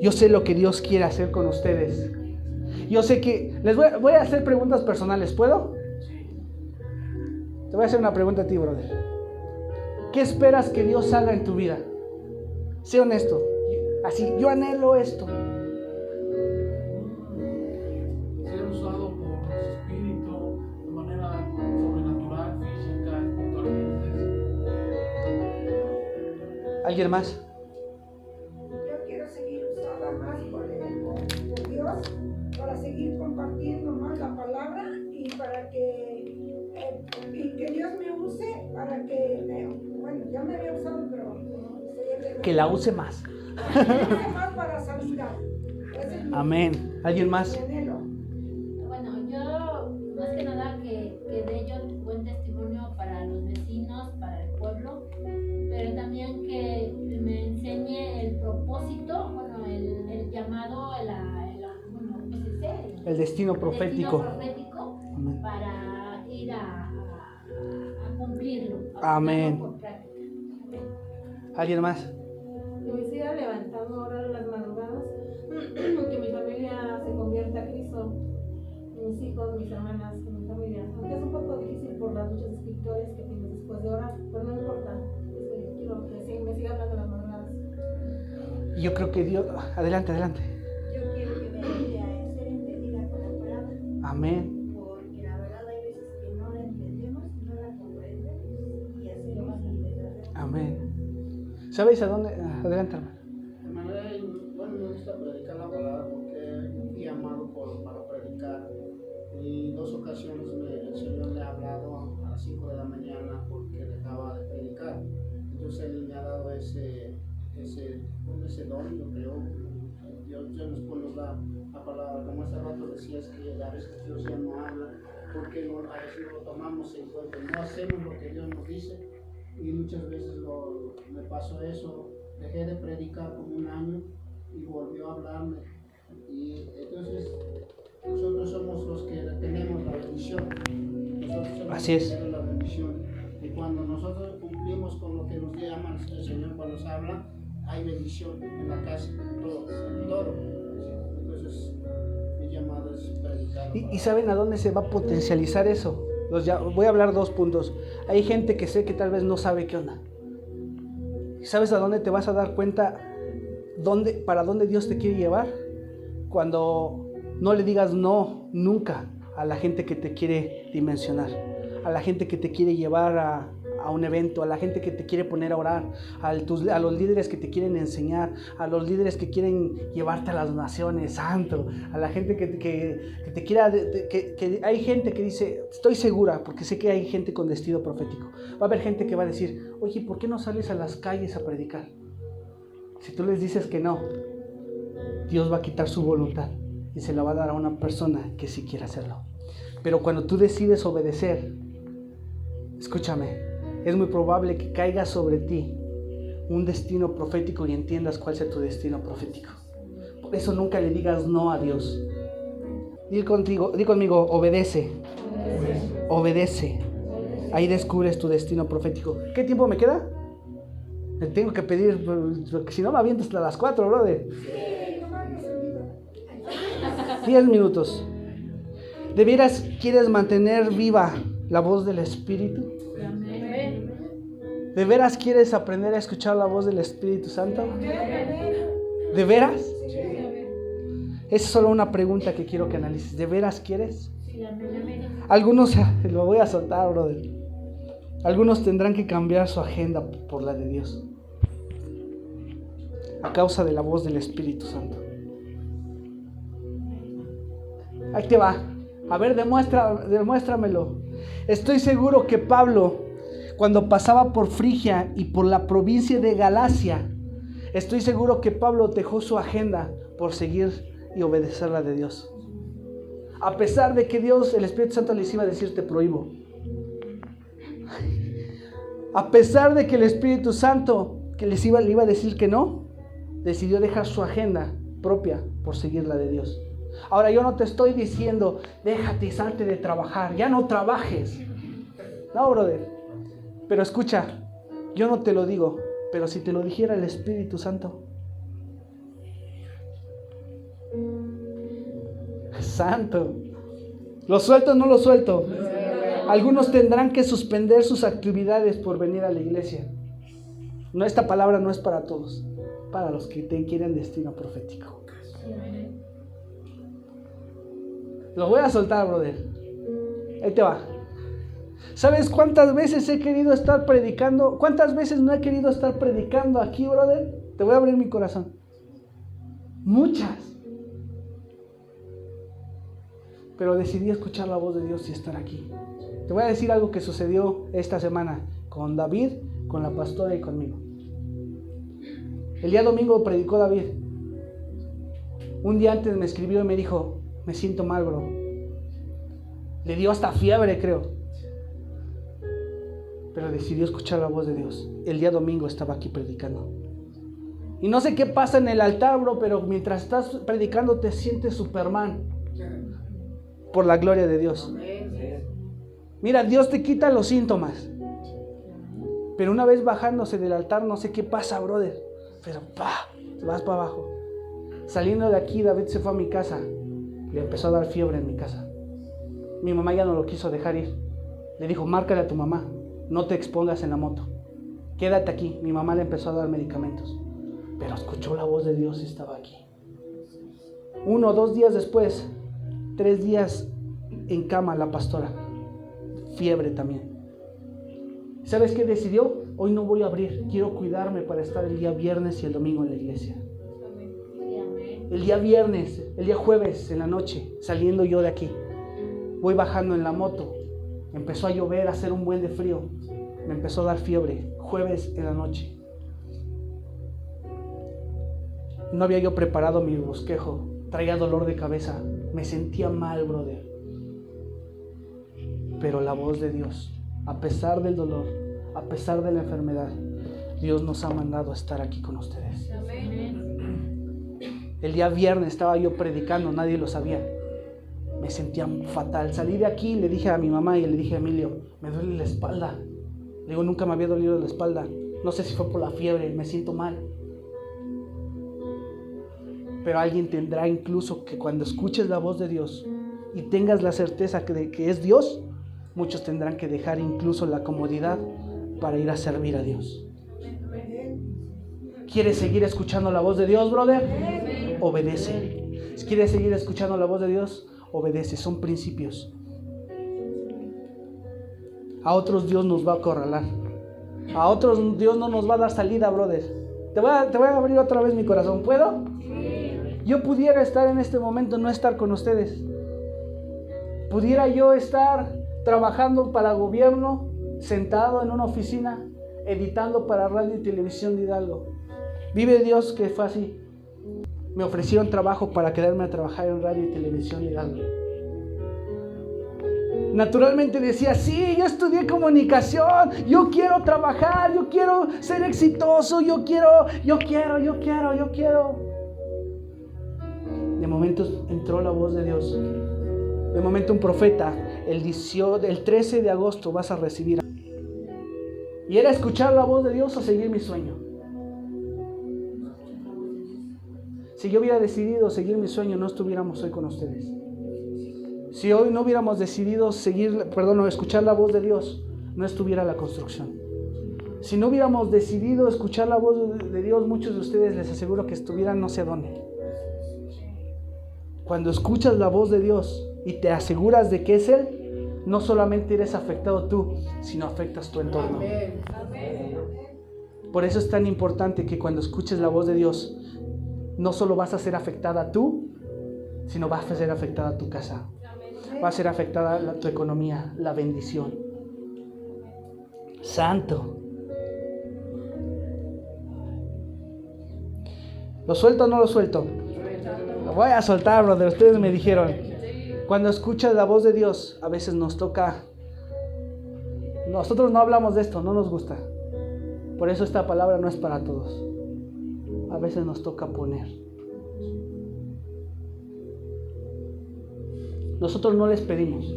Yo sé lo que Dios quiere hacer con ustedes. Yo sé que les voy a hacer preguntas personales. ¿Puedo? Te voy a hacer una pregunta a ti, brother. ¿Qué esperas que Dios haga en tu vida? Sé honesto. Así, yo anhelo esto. Ser usado por su espíritu de manera sobrenatural, física, espiritualmente. ¿Alguien más? Yo quiero seguir usada más por Dios, para seguir compartiendo más la palabra y para que Dios me use, para que, bueno, ya me había usado, pero Que la use más. que la use más para sanidad. Ese es mi Amén. ¿Alguien más? anhelo. Bueno, yo más que nada que dé yo buen testimonio para los vecinos, para el pueblo, pero también que me enseñe el propósito, bueno, el llamado, bueno, ¿qué se dice? El destino profético. Amén. Para ir a cumplirlo. Amén. Por práctica. ¿Alguien más? Que me siga levantando ahora en las madrugadas, que mi familia se convierta a Cristo, mis hijos, mis hermanas, mi familia, aunque es un poco difícil por las luchas espirituales que tienes después de orar, pero no importa, quiero que me siga hablando en las madrugadas. Yo creo que Dios... Adelante. Yo quiero que me ayude a ser entendida con la palabra, Amén. porque la verdad hay veces que no la entendemos, no la comprendemos y hacemos innecesario. Amén. ¿Sabéis a dónde? Adelante, hermano. De manera, bueno, me gusta predicar la palabra porque fui llamado para predicar. Y 2 ocasiones el Señor me ha hablado a las 5 de la mañana porque dejaba de predicar. Entonces Él me ha dado ese don, yo creo. Dios nos pone la palabra, como hace rato decías que a veces Dios ya no habla, porque a veces no lo tomamos en cuenta, no hacemos lo que Dios nos dice. Y muchas veces me pasó eso, dejé de predicar como 1 año y volvió a hablarme. Y entonces nosotros somos los que tenemos la bendición. Nosotros somos Así los es. que tenemos la bendición. Y cuando nosotros cumplimos con lo que nos llama el Señor cuando nos habla, hay bendición en la casa, todo. Entonces mi llamado es predicar. ¿Y saben a dónde se va a potencializar eso? Voy a hablar 2 puntos. Hay gente que sé que tal vez no sabe qué onda. ¿Y sabes a dónde te vas a dar cuenta para dónde Dios te quiere llevar? Cuando no le digas no nunca a la gente que te quiere dimensionar, a la gente que te quiere llevar a un evento, a la gente que te quiere poner a orar, a los líderes que te quieren enseñar, a los líderes que quieren llevarte a las naciones, santo, a la gente que te quiera, que hay gente que dice, estoy segura, porque sé que hay gente con destino profético, va a haber gente que va a decir, oye, ¿por qué no sales a las calles a predicar? Si tú les dices que no, Dios va a quitar su voluntad y se la va a dar a una persona que sí quiere hacerlo. Pero cuando tú decides obedecer, escúchame, es muy probable que caiga sobre ti un destino profético y entiendas cuál sea tu destino profético. Por eso nunca le digas no a Dios. Di conmigo, obedece. Obedece. Ahí descubres tu destino profético. ¿Qué tiempo me queda? Me tengo que pedir, porque si no me aviento hasta las 4, brother. 10 minutos. ¿De veras quieres mantener viva la voz del Espíritu? ¿De veras quieres aprender a escuchar la voz del Espíritu Santo? ¿De veras? Es solo una pregunta que quiero que analices. ¿De veras quieres? Algunos, lo voy a soltar, brother. Algunos tendrán que cambiar su agenda por la de Dios, a causa de la voz del Espíritu Santo. Ahí te va. A ver, demuéstramelo. Estoy seguro que Pablo, cuando pasaba por Frigia y por la provincia de Galacia, estoy seguro que Pablo dejó su agenda por seguir y obedecer la de Dios. A pesar de que Dios, el Espíritu Santo les iba a decir, te prohíbo. A pesar de que el Espíritu Santo que le iba a decir que no, decidió dejar su agenda propia por seguir la de Dios. Ahora, yo no te estoy diciendo, déjate y salte de trabajar, ya no trabajes. No, brother. Pero escucha, yo no te lo digo, pero si te lo dijera el Espíritu Santo. Santo. ¿Lo suelto o no lo suelto? Algunos tendrán que suspender sus actividades por venir a la iglesia. No, esta palabra no es para todos, para los que quieren destino profético. Lo voy a soltar, brother. Ahí te va. ¿Sabes cuántas veces he querido estar predicando? ¿Cuántas veces no he querido estar predicando aquí, brother? Te voy a abrir mi corazón. Muchas. Pero decidí escuchar la voz de Dios y estar aquí. Te voy a decir algo que sucedió esta semana con David, con la pastora y conmigo. El día domingo predicó David. Un día antes me escribió y me dijo, me siento mal, bro. Le dio hasta fiebre, creo. Pero decidió escuchar la voz de Dios. El día domingo estaba aquí predicando. Y no sé qué pasa en el altar, bro, pero mientras estás predicando te sientes Superman. Por la gloria de Dios. Mira, Dios te quita los síntomas. Pero una vez bajándose del altar, no sé qué pasa, brother. Pero vas para abajo. Saliendo de aquí, David se fue a mi casa. Le empezó a dar fiebre en mi casa. Mi mamá ya no lo quiso dejar ir. Le dijo, márcale a tu mamá. No te expongas en la moto. Quédate aquí. Mi mamá le empezó a dar medicamentos. Pero escuchó la voz de Dios y estaba aquí. 1 o 2 días después, 3 días en cama la pastora. Fiebre también. ¿Sabes qué decidió? Hoy no voy a abrir. Quiero cuidarme para estar el día viernes y el domingo en la iglesia. El día viernes, el día jueves en la noche, saliendo yo de aquí, voy bajando en la moto. Empezó a llover, a hacer un buen de frío. Me empezó a dar fiebre. Jueves en la noche. No había yo preparado mi bosquejo. Traía dolor de cabeza. Me sentía mal, brother. Pero la voz de Dios, a pesar del dolor, a pesar de la enfermedad, Dios nos ha mandado a estar aquí con ustedes. El día viernes estaba yo predicando, nadie lo sabía. Me sentía fatal. Salí de aquí y le dije a mi mamá y le dije a Emilio, me duele la espalda. Le digo, nunca me había dolido la espalda. No sé si fue por la fiebre, me siento mal. Pero alguien tendrá incluso que cuando escuches la voz de Dios y tengas la certeza de que es Dios, muchos tendrán que dejar incluso la comodidad para ir a servir a Dios. ¿Quieres seguir escuchando la voz de Dios, brother? Obedece. Si quieres seguir escuchando la voz de Dios, obedece. Son principios. A otros Dios nos va a acorralar. A otros Dios no nos va a dar salida, brother. Te voy a abrir otra vez mi corazón. ¿Puedo? Yo pudiera estar en este momento, no estar con ustedes. Pudiera yo estar trabajando para el gobierno, sentado en una oficina, editando para Radio y Televisión de Hidalgo. Vive Dios que fue así. Me ofrecieron trabajo para quedarme a trabajar en Radio y Televisión de Hidalgo. Naturalmente decía, sí, yo estudié comunicación, yo quiero trabajar, yo quiero ser exitoso, yo quiero. De momento entró la voz de Dios. De momento un profeta, el 13 de agosto vas a recibir. Y era escuchar la voz de Dios o seguir mi sueño. Si yo hubiera decidido seguir mi sueño, no estuviéramos hoy con ustedes. Si hoy no hubiéramos decidido escuchar la voz de Dios, no estuviera la construcción. Si no hubiéramos decidido escuchar la voz de Dios, muchos de ustedes les aseguro que estuvieran no sé dónde. Cuando escuchas la voz de Dios y te aseguras de que es Él, no solamente eres afectado tú, sino afectas tu entorno. Por eso es tan importante que cuando escuches la voz de Dios, no solo vas a ser afectada tú, sino vas a ser afectada tu casa. Va a ser afectada tu economía, la bendición. Santo. ¿Lo suelto o no lo suelto? Lo voy a soltar, brother. Ustedes me dijeron. Cuando escuchas la voz de Dios, a veces nos toca. Nosotros no hablamos de esto, no nos gusta. Por eso esta palabra no es para todos. A veces nos toca poner. Nosotros no les pedimos.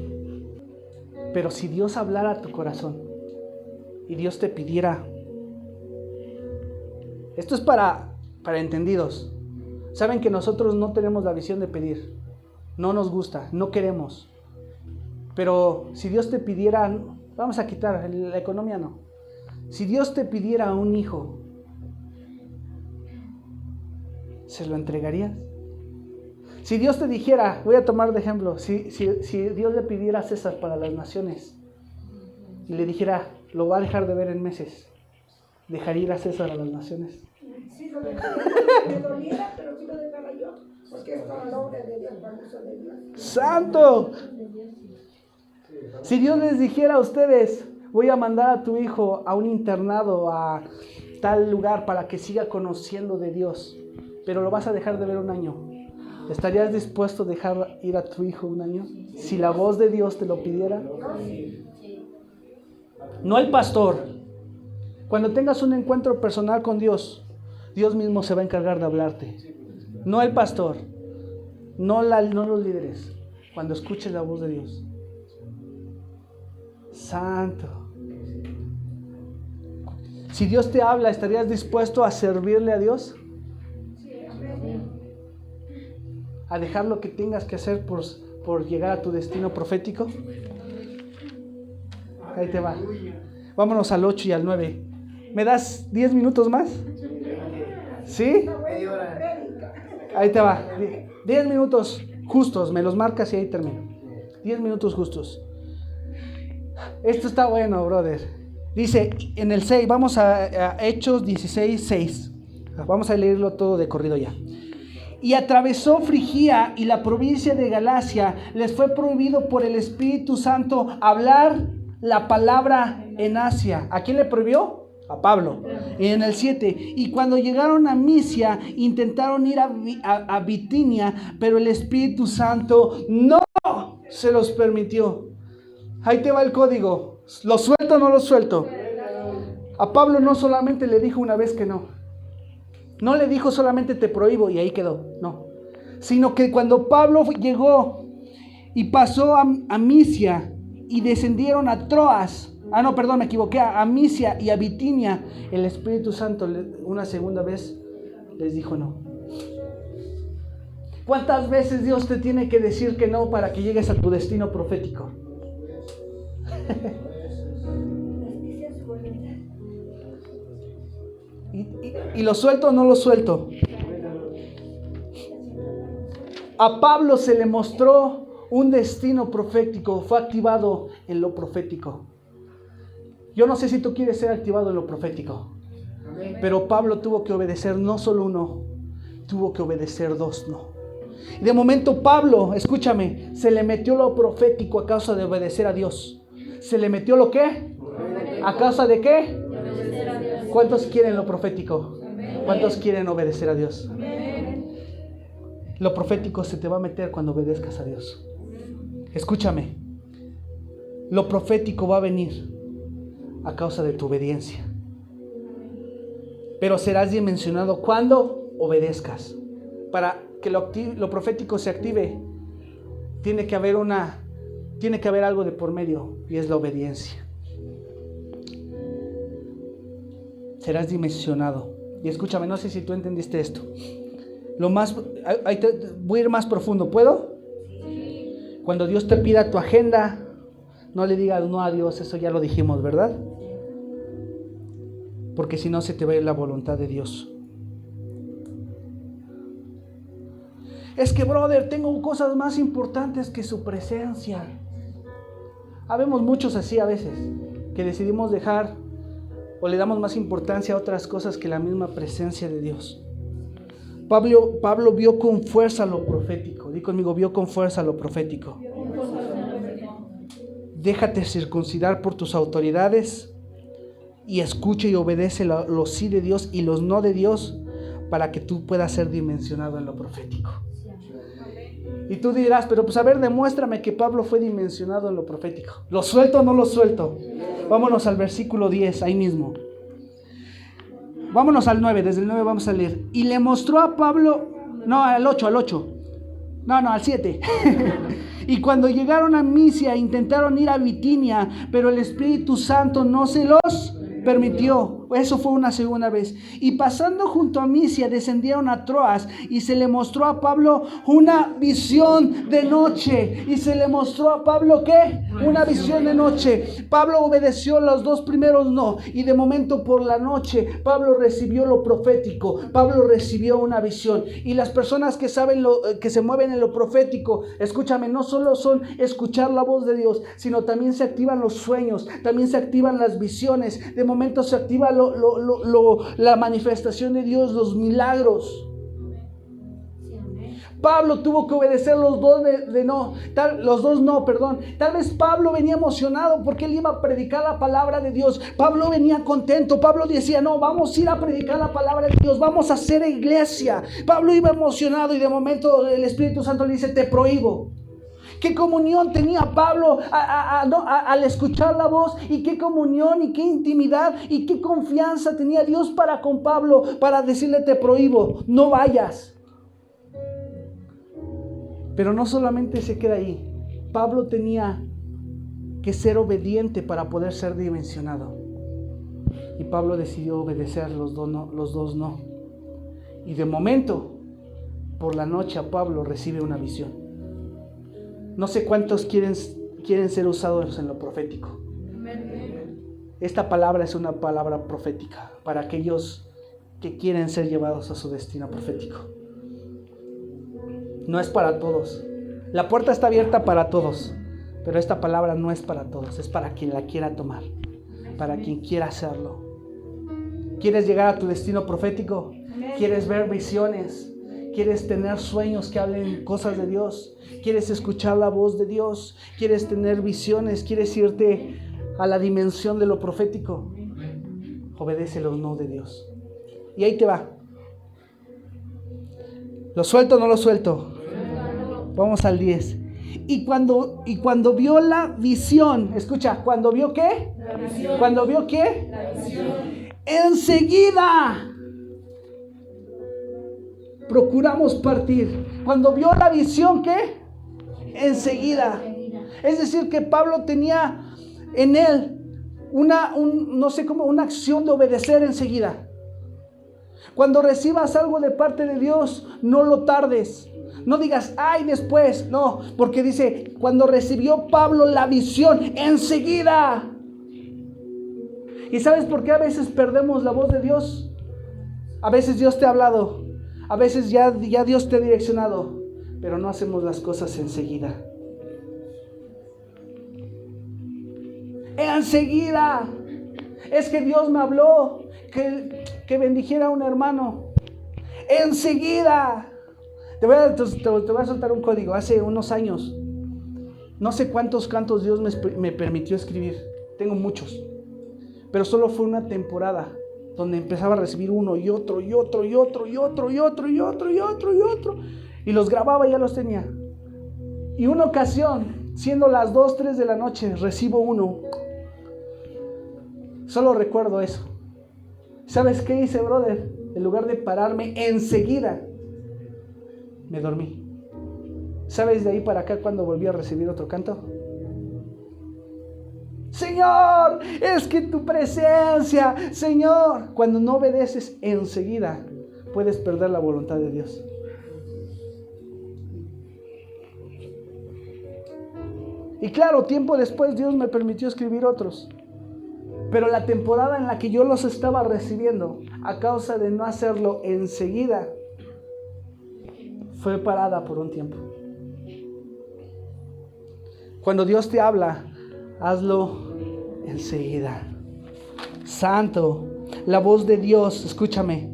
Pero si Dios hablara a tu corazón y Dios te pidiera, esto es para entendidos. Saben que nosotros no tenemos la visión de pedir. No nos gusta, no queremos. Pero si Dios te pidiera, vamos a quitar la economía, no. Si Dios te pidiera un hijo, ¿se lo entregarías? Si Dios te dijera, voy a tomar de ejemplo, si Dios le pidiera a César para las naciones y le dijera, lo va a dejar de ver en meses, ¿dejaría ir a César a las naciones? Sí, lo dejaría, me doliera, pero sí lo dejara yo, porque es para la obra de Dios, para el uso de Dios. ¡Santo! Si Dios les dijera a ustedes, voy a mandar a tu hijo a un internado, a tal lugar, para que siga conociendo de Dios, pero lo vas a dejar de ver un año, ¿estarías dispuesto a dejar ir a tu hijo un año? Si la voz de Dios te lo pidiera. No el pastor. Cuando tengas un encuentro personal con Dios, Dios mismo se va a encargar de hablarte. No el pastor. No los líderes. Cuando escuches la voz de Dios. Santo. Si Dios te habla, ¿estarías dispuesto a servirle a Dios? A dejar lo que tengas que hacer por llegar a tu destino profético. Ahí te va. Vámonos al 8 y al 9. ¿Me das 10 minutos más? ¿Sí? Ahí te va. 10 minutos justos. Me los marcas y ahí termino. 10 minutos justos. Esto está bueno, brother. Dice en el 6, vamos a Hechos 16, 6. Vamos a leerlo todo de corrido ya. Y atravesó Frigia y la provincia de Galacia. Les fue prohibido por el Espíritu Santo hablar la palabra en Asia. ¿A quién le prohibió? A Pablo. Y en el 7, y cuando llegaron a Misia, intentaron ir a Bitinia, pero el Espíritu Santo no se los permitió. Ahí te va el código. ¿Lo suelto o no lo suelto? A Pablo no solamente le dijo una vez que no. No le dijo solamente te prohíbo y ahí quedó, no. Sino que cuando Pablo llegó y pasó a Misia y descendieron a Troas, me equivoqué, a Misia y a Bitinia, el Espíritu Santo una segunda vez les dijo no. ¿Cuántas veces Dios te tiene que decir que no para que llegues a tu destino profético? ¿Y lo suelto o no lo suelto? A Pablo se le mostró un destino profético, fue activado en lo profético. Yo no sé si tú quieres ser activado en lo profético, pero Pablo tuvo que obedecer no solo uno, tuvo que obedecer dos no. Y de momento Pablo, escúchame, se le metió lo profético a causa de obedecer a Dios. ¿Se le metió lo qué? ¿A causa de qué? ¿Cuántos quieren lo profético? ¿Cuántos quieren obedecer a Dios? Lo profético se te va a meter cuando obedezcas a Dios. Escúchame. Lo profético va a venir a causa de tu obediencia. Pero serás dimensionado cuando obedezcas. Para que lo profético se active, tiene que haber algo de por medio, y es la obediencia. Serás dimensionado. Y escúchame, no sé si tú entendiste esto. Voy a ir más profundo, ¿puedo? Sí. Cuando Dios te pida tu agenda, no le digas no a Dios, eso ya lo dijimos, ¿verdad? porque si no se te va a ir la voluntad de Dios. Es que, brother, tengo cosas más importantes que su presencia. Habemos muchos así a veces, que decidimos dejar o le damos más importancia a otras cosas que la misma presencia de Dios. Pablo vio con fuerza lo profético. Di conmigo, vio con fuerza lo profético. Déjate circuncidar por tus autoridades y escucha y obedece los sí de Dios y los no de Dios para que tú puedas ser dimensionado en lo profético. Y tú dirás, pero pues a ver, demuéstrame que Pablo fue dimensionado en lo profético. ¿Lo suelto o no lo suelto? Vámonos al versículo 10, ahí mismo. Vámonos al 9, desde el 9 vamos a leer. Y le mostró a Pablo, no, al 8. No, al 7. Y cuando llegaron a Misia, intentaron ir a Bitinia, pero el Espíritu Santo no se los permitió. Eso fue una segunda vez. Y pasando junto a Misia, descendieron a Troas y se le mostró a Pablo una visión de noche. ¿Y se le mostró a Pablo qué? Una visión de noche. Pablo obedeció, los dos primeros no. Y de momento por la noche, Pablo recibió lo profético. Pablo recibió una visión. Y las personas que saben que se mueven en lo profético, escúchame, no solo son escuchar la voz de Dios, sino también se activan los sueños, también se activan las visiones. De momento se activa la manifestación de Dios, los milagros. Pablo tuvo que obedecer los dos no. Tal vez Pablo venía emocionado porque él iba a predicar la palabra de Dios. Pablo venía contento. Pablo decía, no, vamos a ir a predicar la palabra de Dios, vamos a hacer iglesia. Pablo iba emocionado y de momento el Espíritu Santo le dice, te prohíbo. ¿Qué comunión tenía Pablo al escuchar la voz? ¿Y qué comunión y qué intimidad y qué confianza tenía Dios para con Pablo para decirle te prohíbo, no vayas? Pero no solamente se queda ahí. Pablo tenía que ser obediente para poder ser dimensionado. Y Pablo decidió obedecer los dos no. Y de momento, por la noche, a Pablo recibe una visión. No sé cuántos quieren ser usados en lo profético. Esta palabra es una palabra profética para aquellos que quieren ser llevados a su destino profético. No es para todos. La puerta está abierta para todos, pero esta palabra no es para todos, es para quien la quiera tomar, para quien quiera hacerlo. ¿Quieres llegar a tu destino profético? ¿Quieres ver visiones? ¿Quieres tener sueños que hablen cosas de Dios? ¿Quieres escuchar la voz de Dios? ¿Quieres tener visiones? ¿Quieres irte a la dimensión de lo profético? Obedece los no de Dios. Y ahí te va. ¿Lo suelto o no lo suelto? Vamos al 10. Y cuando vio la visión, escucha, ¿cuando vio qué? La visión. ¿Cuando vio qué? La visión. Enseguida procuramos partir. Cuando vio la visión, ¿qué? Enseguida. Es decir, que Pablo tenía en él una acción de obedecer enseguida. Cuando recibas algo de parte de Dios, no lo tardes. No digas, ay, después. No, porque dice, cuando recibió Pablo la visión, enseguida. ¿Y sabes por qué a veces perdemos la voz de Dios? A veces Dios te ha hablado. A veces ya Dios te ha direccionado, pero no hacemos las cosas enseguida. Enseguida. Es que Dios me habló que bendijera a un hermano. Enseguida. Te voy a soltar un código. Hace unos años, no sé cuántos cantos Dios me permitió escribir. Tengo muchos. Pero solo fue una temporada donde empezaba a recibir uno y otro y otro y otro y otro y otro y otro y otro y otro, y los grababa y ya los tenía. Y una ocasión, siendo las 2, 3 de la noche, recibo uno. Solo recuerdo eso. ¿Sabes qué hice, brother? En lugar de pararme enseguida, me dormí. ¿Sabes de ahí para acá cuando volví a recibir otro canto? Señor, es que tu presencia, Señor. Cuando no obedeces enseguida, puedes perder la voluntad de Dios. Y claro, tiempo después Dios me permitió escribir otros. Pero la temporada en la que yo los estaba recibiendo, a causa de no hacerlo enseguida, fue parada por un tiempo. Cuando Dios te habla, hazlo enseguida. Santo, la voz de Dios, escúchame.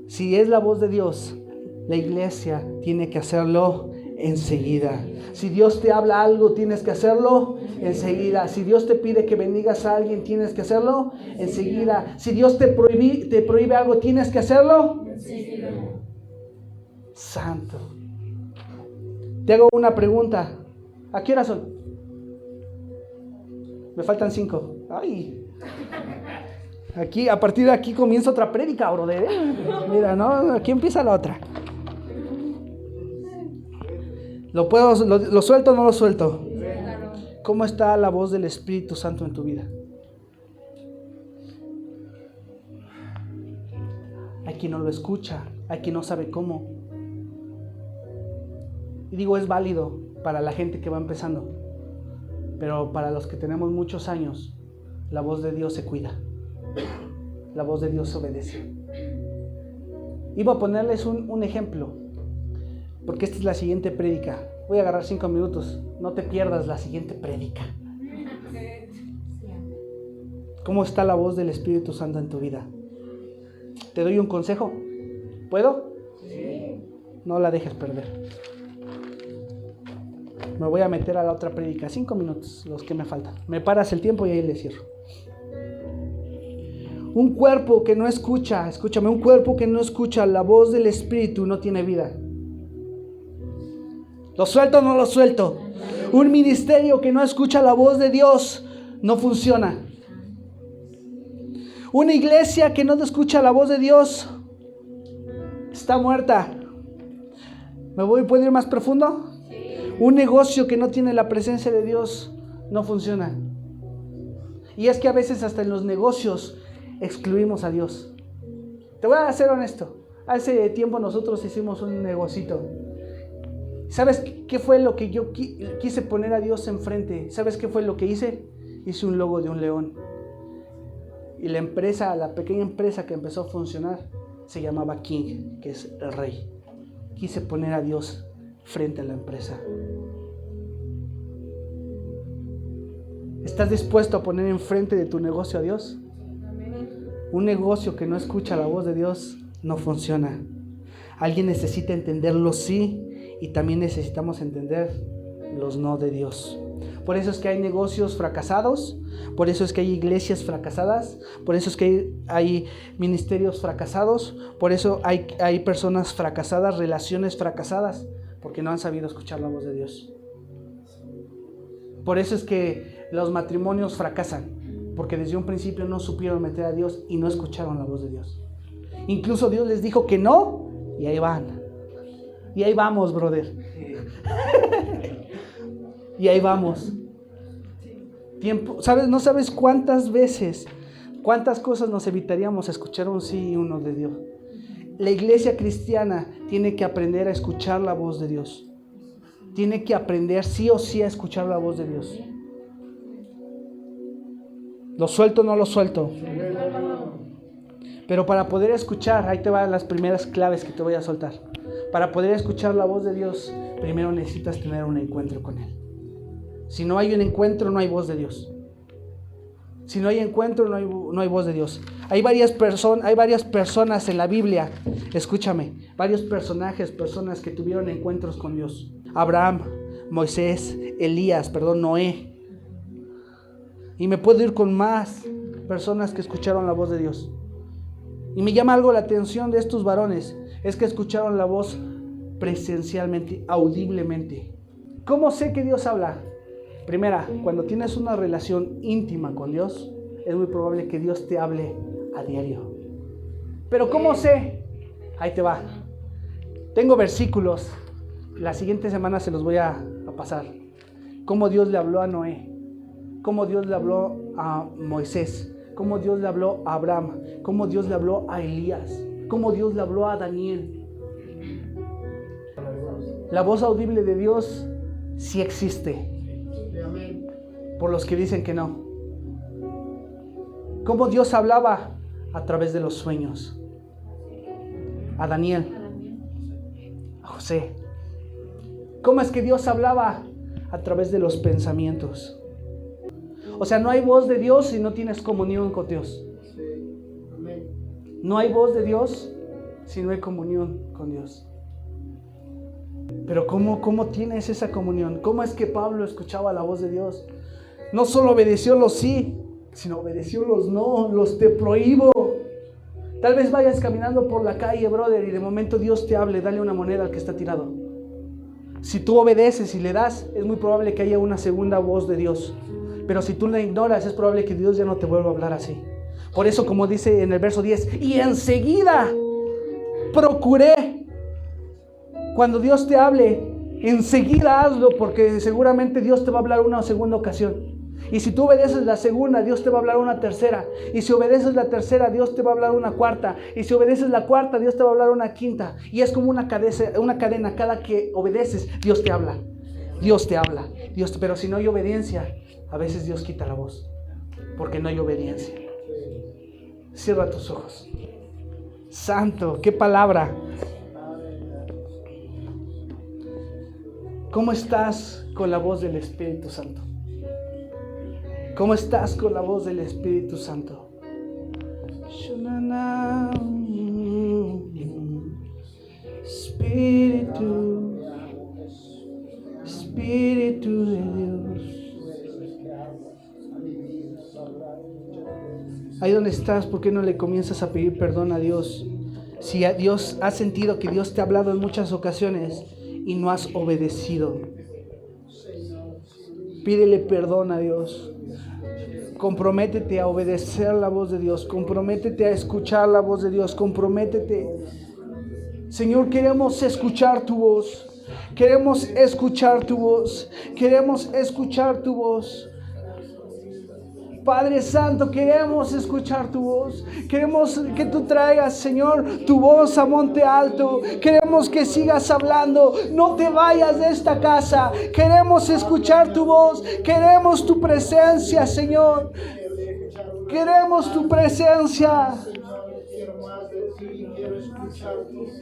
Si es la voz de Dios, la iglesia tiene que hacerlo enseguida. Si Dios te habla algo, tienes que hacerlo enseguida. Si Dios te pide que bendigas a alguien, tienes que hacerlo enseguida. Si Dios te prohíbe algo, tienes que hacerlo enseguida. Santo. Te hago una pregunta. ¿A qué hora son? Me faltan 5. Ay. Aquí, a partir de aquí comienza otra prédica, brother. Mira, ¿no? Aquí empieza la otra. ¿Lo suelto o no lo suelto? ¿Cómo está la voz del Espíritu Santo en tu vida? Hay quien no lo escucha, hay quien no sabe cómo. Y digo, es válido para la gente que va empezando, pero para los que tenemos muchos años, la voz de Dios se cuida, la voz de Dios se obedece. Iba a ponerles un ejemplo, porque esta es la siguiente prédica. Voy a agarrar 5 minutos, no te pierdas la siguiente prédica. ¿Cómo está la voz del Espíritu Santo en tu vida? ¿Te doy un consejo? ¿Puedo? Sí. No la dejes perder. Me voy a meter a la otra prédica. 5 minutos, los que me faltan. Me paras el tiempo y ahí le cierro. Un cuerpo que no escucha, escúchame, un cuerpo que no escucha la voz del Espíritu no tiene vida. ¿Lo suelto o no lo suelto? Un ministerio que no escucha la voz de Dios no funciona. Una iglesia que no escucha la voz de Dios está muerta. ¿Puedo ir más profundo? Un negocio que no tiene la presencia de Dios no funciona. Y es que a veces hasta en los negocios excluimos a Dios. Te voy a ser honesto. Hace tiempo nosotros hicimos un negocito. ¿Sabes qué fue lo que yo quise poner a Dios enfrente? ¿Sabes qué fue lo que hice? Hice un logo de un león. Y la pequeña empresa que empezó a funcionar, se llamaba King, que es el rey. Quise poner a Dios frente a la empresa. ¿Estás dispuesto a poner enfrente de tu negocio a Dios? Un negocio que no escucha la voz de Dios no funciona. Alguien necesita entender los sí y también necesitamos entender los no de Dios. Por eso es que hay negocios fracasados, por eso es que hay iglesias fracasadas, por eso es que hay ministerios fracasados, por eso hay personas fracasadas, relaciones fracasadas, porque no han sabido escuchar la voz de Dios. Por eso es que los matrimonios fracasan, porque desde un principio no supieron meter a Dios y no escucharon la voz de Dios. Incluso Dios les dijo que no, y ahí van. Y ahí vamos, brother. Y ahí vamos. ¿Sabes? No sabes cuántas veces, cuántas cosas nos evitaríamos escuchar un sí y un no de Dios. La iglesia cristiana tiene que aprender a escuchar la voz de Dios. Tiene que aprender sí o sí a escuchar la voz de Dios. ¿Lo suelto o no lo suelto? Pero para poder escuchar, ahí te van las primeras claves que te voy a soltar. Para poder escuchar la voz de Dios, primero necesitas tener un encuentro con Él. Si no hay un encuentro, no hay voz de Dios. Si no hay encuentro, no hay voz de Dios. Hay varias personas en la Biblia, escúchame, varios personas que tuvieron encuentros con Dios. Abraham, Moisés, Noé. Y me puedo ir con más personas que escucharon la voz de Dios. Y me llama algo la atención de estos varones, es que escucharon la voz presencialmente, audiblemente. ¿Cómo sé que Dios habla? Primera, cuando tienes una relación íntima con Dios, es muy probable que Dios te hable a diario. Pero ¿cómo sé? Ahí te va. Tengo versículos, la siguiente semana se los voy a pasar. Cómo Dios le habló a Noé, cómo Dios le habló a Moisés, cómo Dios le habló a Abraham, cómo Dios le habló a Elías, cómo Dios le habló a Daniel. La voz audible de Dios sí existe. Por los que dicen que no. ¿Cómo Dios hablaba? A través de los sueños. A Daniel, a José. ¿Cómo es que Dios hablaba? A través de los pensamientos. O sea, no hay voz de Dios si no tienes comunión con Dios. No hay voz de Dios si no hay comunión con Dios. Pero ¿cómo tienes esa comunión? ¿Cómo es que Pablo escuchaba la voz de Dios? No solo obedeció los sí, sino obedeció los no, los te prohíbo. Tal vez vayas caminando por la calle, brother, y de momento Dios te hable, dale una moneda al que está tirado. Si tú obedeces y le das, es muy probable que haya una segunda voz de Dios. Pero si tú la ignoras, es probable que Dios ya no te vuelva a hablar así. Por eso, como dice en el verso 10, y enseguida procuré. Cuando Dios te hable, enseguida hazlo, porque seguramente Dios te va a hablar una segunda ocasión. Y si tú obedeces la segunda, Dios te va a hablar una tercera. Y si obedeces la tercera, Dios te va a hablar una cuarta. Y si obedeces la cuarta, Dios te va a hablar una quinta. Y es como una cadena. Cada que obedeces, Dios te habla. Dios te habla. Pero si no hay obediencia, a veces Dios quita la voz. Porque no hay obediencia. Cierra tus ojos. Santo, qué palabra. ¿Cómo estás con la voz del Espíritu Santo? ¿Cómo estás con la voz del Espíritu Santo? Espíritu, Espíritu de Dios. Ahí donde estás, ¿por qué no le comienzas a pedir perdón a Dios? Si a Dios has sentido que Dios te ha hablado en muchas ocasiones y no has obedecido, pídele perdón a Dios. Comprométete a obedecer la voz de Dios. Comprométete a escuchar la voz de Dios. Comprométete. Señor, queremos escuchar tu voz. Queremos escuchar tu voz. Queremos escuchar tu voz. Padre Santo, queremos escuchar tu voz. Queremos que tú traigas, Señor, tu voz a monte alto. Queremos que sigas hablando. No te vayas de esta casa. Queremos escuchar tu voz. Queremos tu presencia, Señor. Queremos tu presencia. Quiero más de ti, quiero escuchar tu